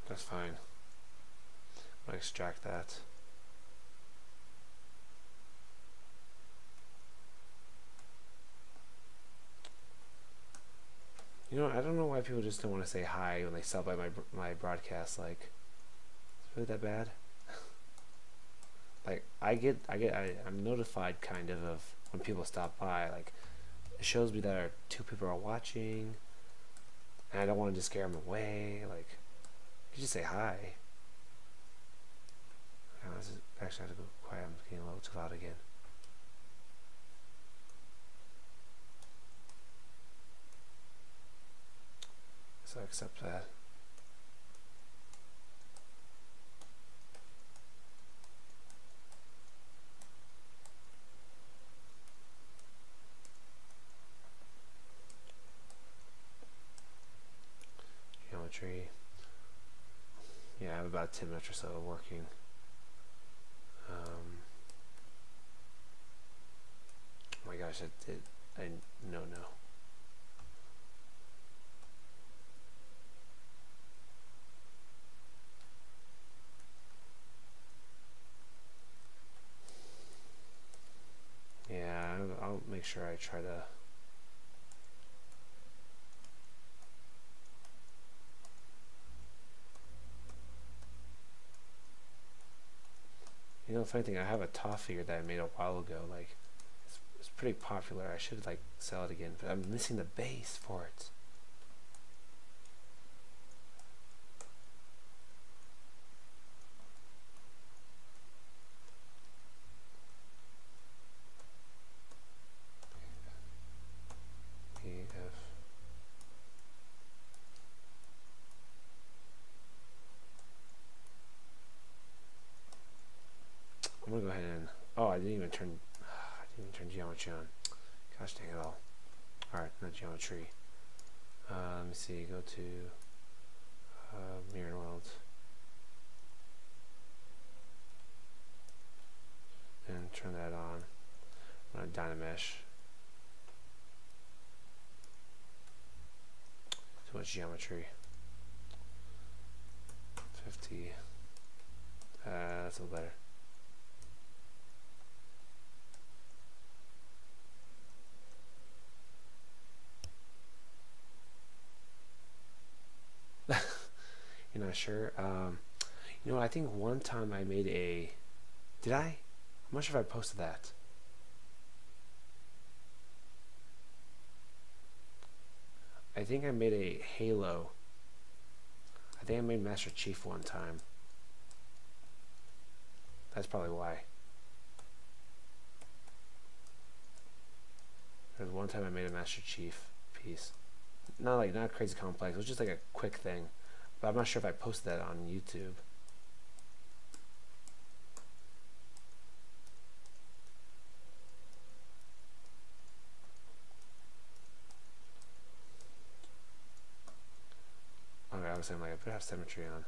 That's fine. I'll extract that. You know, I don't know why people just don't want to say hi when they stop by my broadcast. Like, it's really that bad? Like, I'm notified kind of when people stop by. Like, it shows me that two people are watching, and I don't want to just scare them away. Like, you just say hi. Actually, I have to go quiet. I'm getting a little too loud again. So I accept that. Geometry. Yeah, I have about 10 minutes or so working. Oh my gosh, no. Yeah, I'll make sure I try to. You know, funny thing, I have a top figure that I made a while ago. Like, it's pretty popular. I should like sell it again, but I'm missing the base for it. you on. Gosh dang it all. Alright, not geometry. Let me see, go to mirror world. And turn that on. I'm going to Dynamesh. Too much geometry. 50. That's a little better. You're not sure? You know what, I think one time I made a... Did I? I'm not sure if I posted that. I think I made a Halo. I think I made Master Chief one time. That's probably why. There's one time I made a Master Chief piece. Not crazy complex. It was just like a quick thing. But I'm not sure if I posted that on YouTube. Okay, I was saying like I better have symmetry on.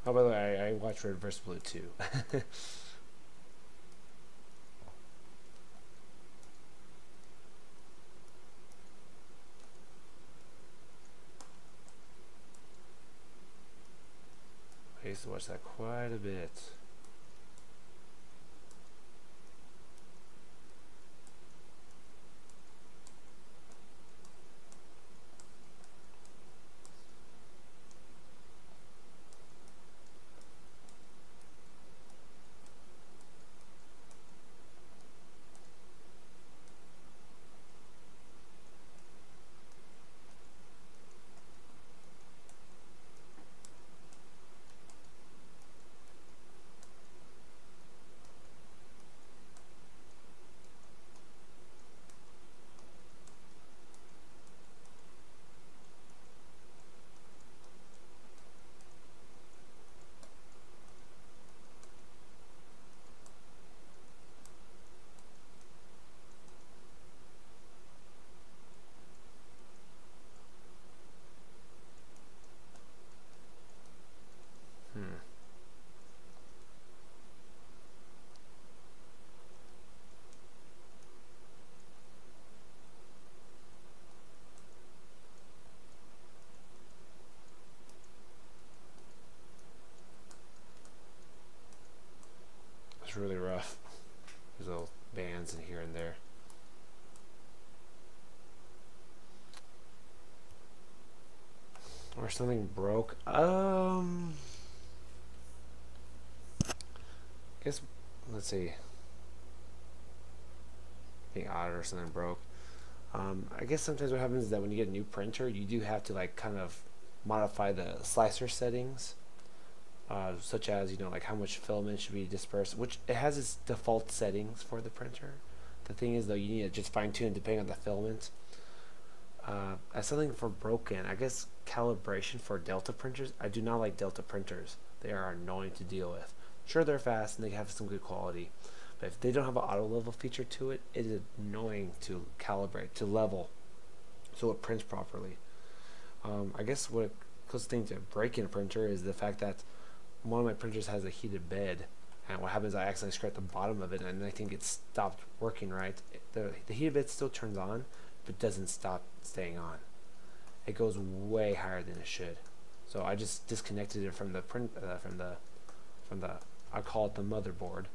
Oh, by the way, I watched Red vs. Blue too. I used to watch that quite a bit. It's really rough. There's little bands in here and there. Or something broke. I guess, let's see. Being odd or something broke. I guess sometimes what happens is that when you get a new printer, you do have to like kind of modify the slicer settings. Such as, you know, like how much filament should be dispersed, which it has its default settings for the printer. The thing is though, you need to just fine tune depending on the filament. As something for broken, I guess calibration for Delta printers. I do not like Delta printers. They are annoying to deal with. Sure, they're fast and they have some good quality, but if they don't have an auto level feature to it, it is annoying to calibrate, to level, so it prints properly. I guess what closest thing to breaking a printer is the fact that one of my printers has a heated bed, and what happens is I accidentally scrape the bottom of it and I think it stopped working right. The heated bed still turns on, but doesn't stop staying on. It goes way higher than it should. So I just disconnected it from the print, from the I call it the motherboard,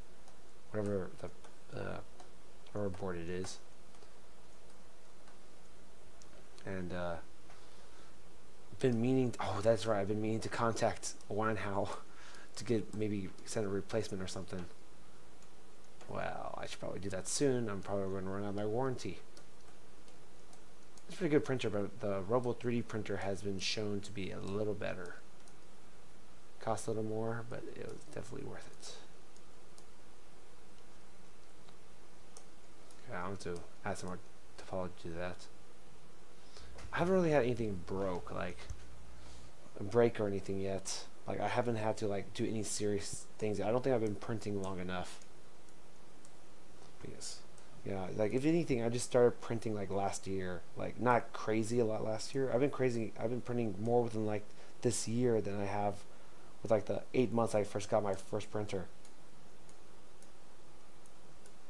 whatever board it is, and been meaning. Oh, that's right. I've been meaning to contact Wanhao to get maybe send a replacement or something. Well, I should probably do that soon. I'm probably going to run out of my warranty. It's a pretty good printer, but the Robo 3D printer has been shown to be a little better. Cost a little more, but it was definitely worth it. Okay, I'm going to add some more topology to that. I haven't really had anything break or anything yet. Like, I haven't had to like do any serious things. I don't think I've been printing long enough. Because, yeah, like if anything, I just started printing like last year. Like, not crazy a lot last year. I've been printing more within like this year than I have with like the 8 months I first got my first printer.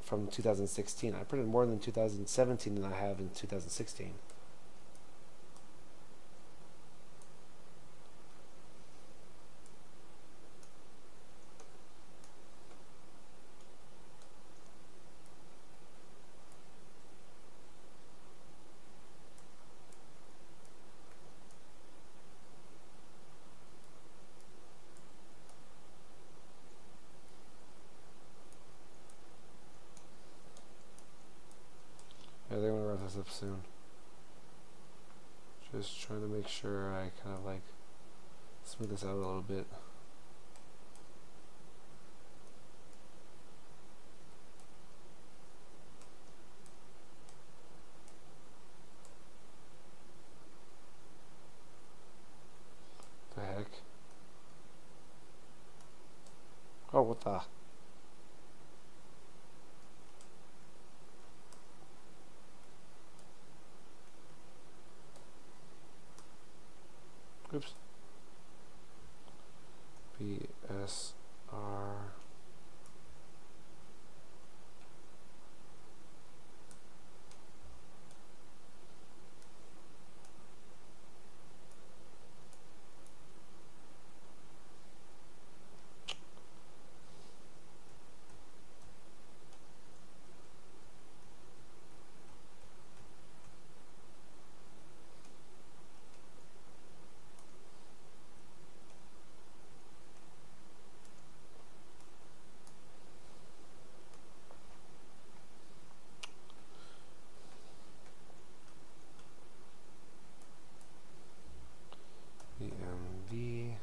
From 2016. I printed more than 2017 than I have in 2016. I think I'm gonna wrap this up soon. Just trying to make sure I kind of like smooth this out a little bit. The heck? Oh, what the? Oops. BSR. BMV.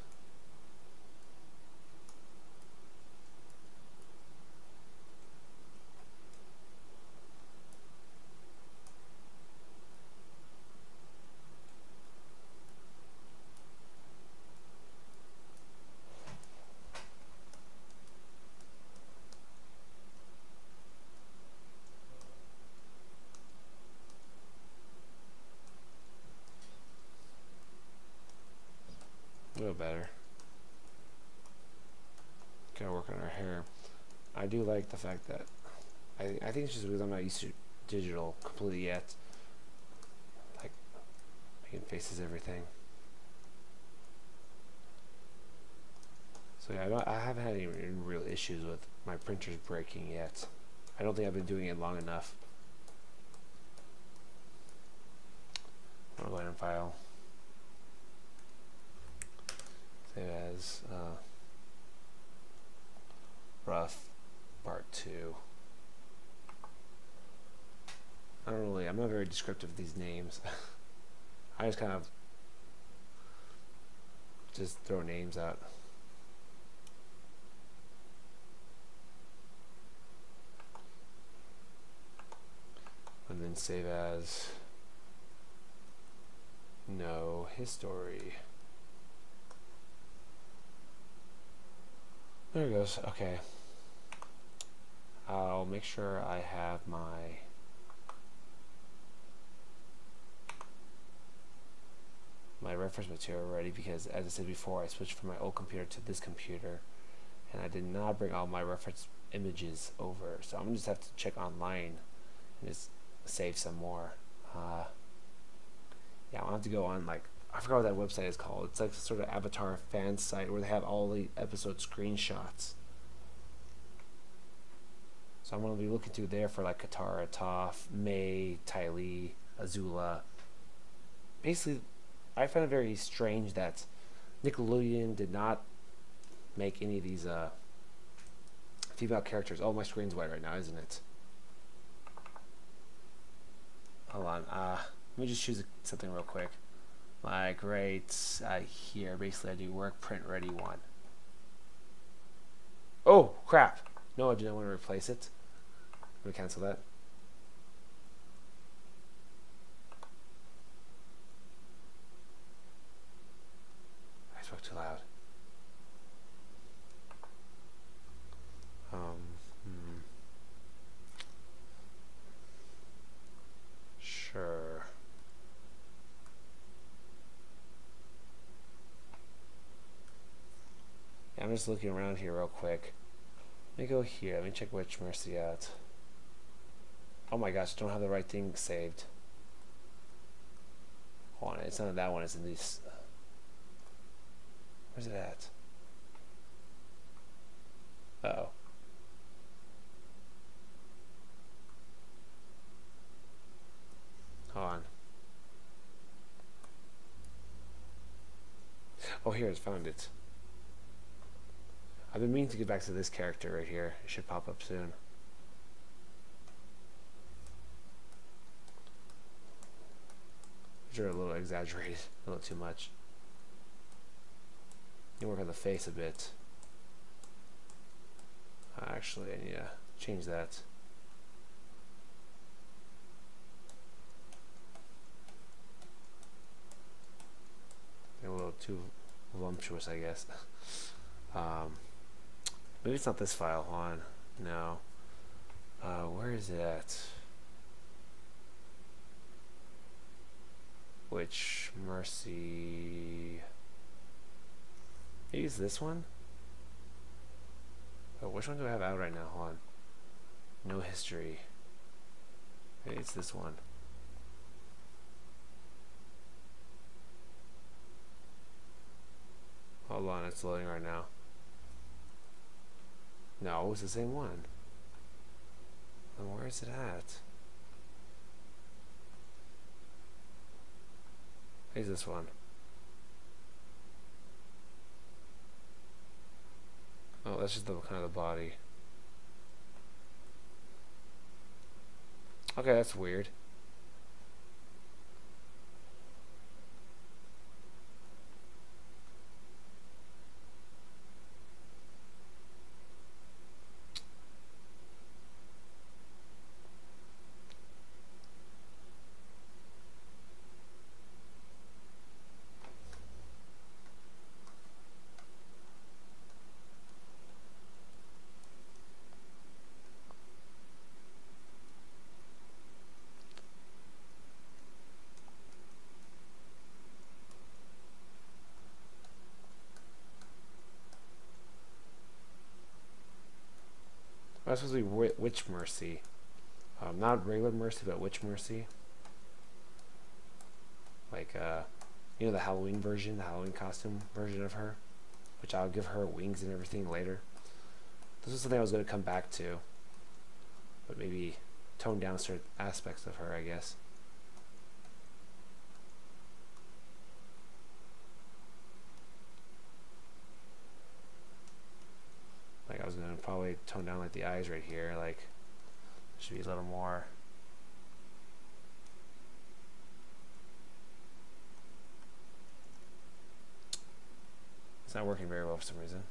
A little better. Gotta work on our hair. I do like the fact that I think it's just because I'm not used to digital completely yet. Like making faces, everything. So yeah, I haven't had any real issues with my printers breaking yet. I don't think I've been doing it long enough. I'm gonna go ahead and file. Save as rough part 2. I'm not very descriptive of these names. I just kind of just throw names out. And then save as no history. There it goes. Okay. I'll make sure I have my reference material ready, because as I said before, I switched from my old computer to this computer and I did not bring all my reference images over, so I'm gonna just have to check online and just save some more. Yeah, I'll have to go on, like, I forgot what that website is called. It's like sort of Avatar fan site where they have all the episode screenshots. So I'm going to be looking through there for like Katara, Toph, May, Tylee, Azula. Basically, I find it very strange that Nickelodeon did not make any of these female characters. Oh, my screen's white right now, isn't it? Hold on. Let me just choose something real quick. Like right here, basically I do work print ready 1. Oh crap! No, I do not want to replace it. I'm gonna cancel that. I'm just looking around here real quick. Let me go here. Let me check Witch Mercy out. Oh my gosh, don't have the right thing saved. Hold on, it's not that one, it's in these. Where's it at? Uh-oh. Hold on. Oh, here, I found it. I've been meaning to get back to this character right here. It should pop up soon. Which are a little exaggerated, a little too much. You work on the face a bit. Actually, I need to change that. A little too voluptuous, I guess. Maybe it's not this file. Hold on. No. Where is it at? Witch Mercy. Maybe it's this one? Oh, which one do I have out right now? Hold on. No history. Maybe it's this one. Hold on, it's loading right now. No, it's the same one. And where is it at? Here's this one. Oh, that's just the kind of the body. Okay, that's weird. That's supposed to be Witch Mercy. Not regular Mercy, but Witch Mercy. Like, you know, the Halloween version, the Halloween costume version of her. Which I'll give her wings and everything later. This is something I was going to come back to. But maybe tone down certain aspects of her, I guess. Like I was going to probably tone down like the eyes right here, like should be a little more. It's not working very well for some reason.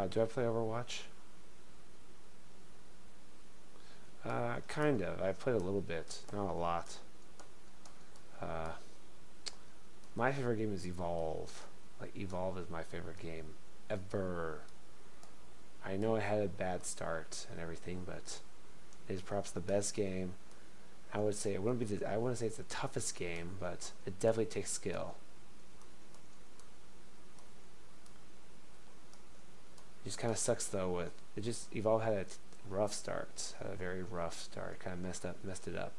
Do I play Overwatch? Kind of. I played a little bit, not a lot. My favorite game is Evolve. Like, Evolve is my favorite game ever. I know it had a bad start and everything, but it is perhaps the best game. I would say it wouldn't be. I wouldn't say it's the toughest game, but it definitely takes skill. It just kind of sucks though. With it, just Evolve had a rough start. Had a very rough start. Kind of messed it up.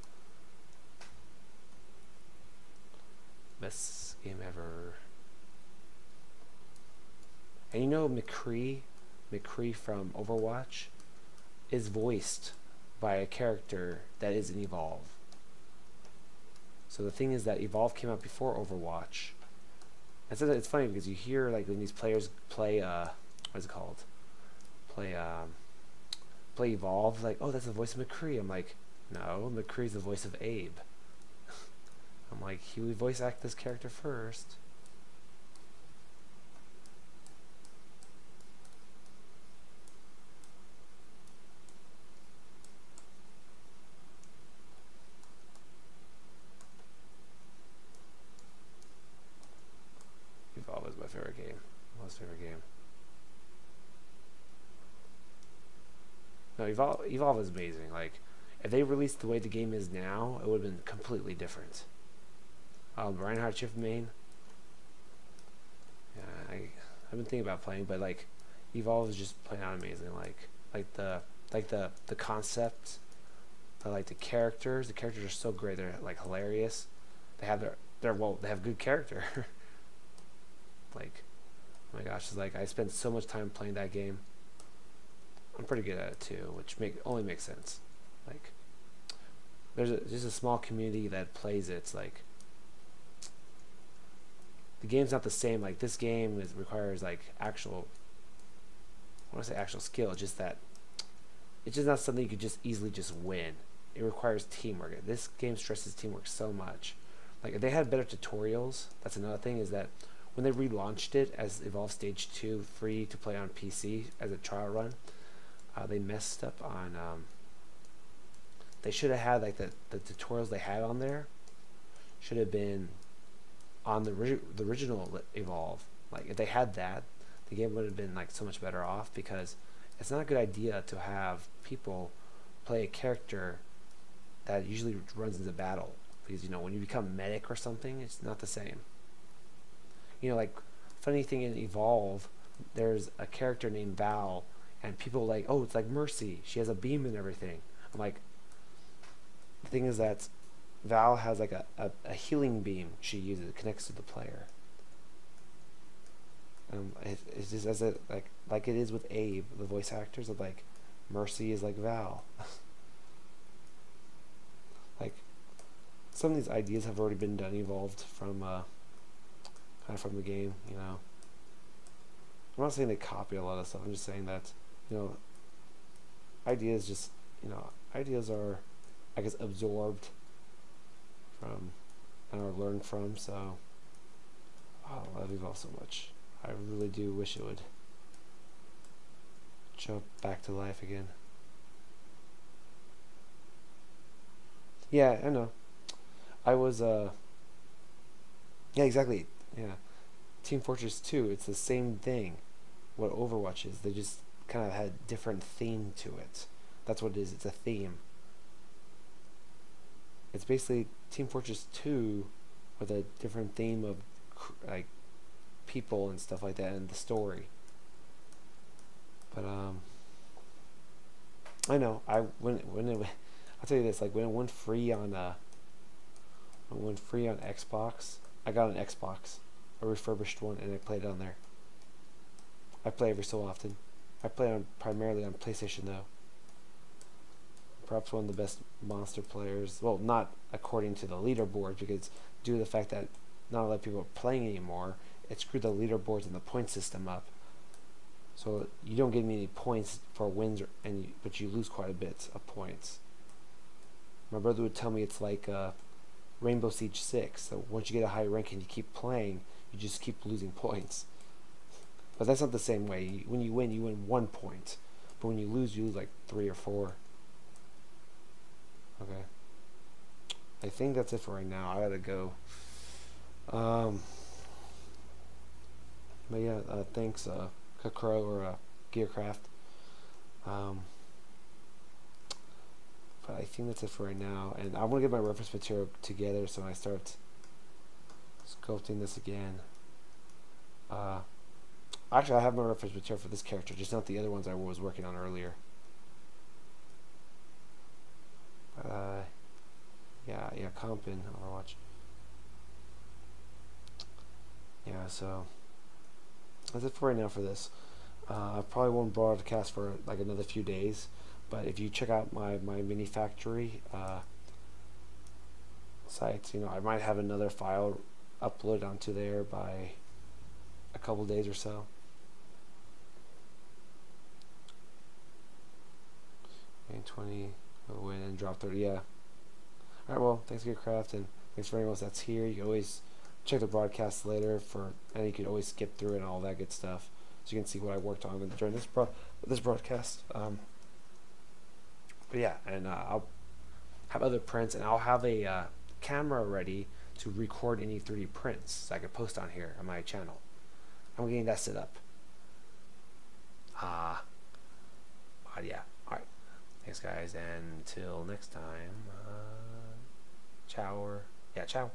Best game ever. And you know McCree from Overwatch is voiced by a character that is in Evolve. So the thing is that Evolve came out before Overwatch. And so it's funny because you hear like when these players play what is it called? Play play Evolve, like, oh, that's the voice of McCree. I'm like, no, McCree's the voice of Abe. I'm like, he would voice act this character first. Evolve is my favorite game. Most favorite game. No, Evolve is amazing. Like, if they released the way the game is now, it would have been completely different. Reinhardt Shift main. Yeah, I've been thinking about playing, but like, Evolve is just playing out amazing. Like the concept, like the characters. The characters are so great. They're like hilarious. They have they have good character. Like, oh my gosh, it's like I spent so much time playing that game. I'm pretty good at it too, which only makes sense. Like, there's just a small community that plays it. It's like, the game's not the same. Like, this game requires like actual, I want to say actual skill. Just that it's just not something you could just easily just win. It requires teamwork. This game stresses teamwork so much. Like, if they had better tutorials, that's another thing, is that when they relaunched it as Evolve Stage 2 free to play on PC as a trial run, they messed up on they should have had like the tutorials they had on there should have been on the original Evolve. Like, if they had that, the game would have been like so much better off, because it's not a good idea to have people play a character that usually runs into battle, because, you know, when you become medic or something, it's not the same. You know, like, funny thing in Evolve, there's a character named Val, and people like, oh, it's like Mercy, she has a beam and everything. I'm like, the thing is that Val has like a healing beam she uses. It connects to the player. It's just as it like it is with Abe, the voice actors, of like, Mercy is like Val. Like, some of these ideas have already been done, evolved from kind of from the game, you know. I'm not saying they copy a lot of stuff. I'm just saying that, you know, ideas just, you know, ideas are, I guess, absorbed from and are learned from. So, oh, I love Evolve so much. I really do wish it would jump back to life again. Yeah, I know. I was yeah, exactly. Yeah. Team Fortress 2, it's the same thing. What Overwatch is, they just kind of had different theme to it. That's what it is. It's a theme. It's basically Team Fortress 2 with a different theme of like people and stuff like that, and the story. But I know, when it, I'll tell you this, like, when it went free on Xbox, I got an Xbox, a refurbished one, and I played it on there. I play every so often. I play primarily on PlayStation though. Perhaps one of the best monster players. Well, not according to the leaderboard, because due to the fact that not a lot of people are playing anymore, it screwed the leaderboards and the point system up. So you don't get many points for wins, but you lose quite a bit of points. My brother would tell me it's like Rainbow Siege 6. So once you get a high rank and you keep playing, you just keep losing points. But that's not the same way. When you win 1 point. But when you lose like 3 or 4. Okay. I think that's it for right now. I gotta go. But yeah, thanks, Kakro or Gearcraft. But I think that's it for right now. And I want to get my reference material together so when I start sculpting this again. Actually, I have my reference material for this character, just not the other ones I was working on earlier. Yeah, comp in Overwatch. Yeah, so that's it for right now for this. I probably won't broadcast for like another few days, but if you check out my mini factory site, you know, I might have another file uploaded onto there by a couple days or so. Gain 20, win and drop 30. Yeah. Alright, well, thanks Gearcraft, and thanks for anyone else that's here. You can always check the broadcast later and you can always skip through it and all that good stuff, so you can see what I worked on during this broadcast. But yeah, and I'll have other prints, and I'll have a camera ready to record any 3D prints so I can post on here on my channel. I'm getting that set up. But yeah, alright. Thanks guys, and until next time, ciao. Yeah, ciao.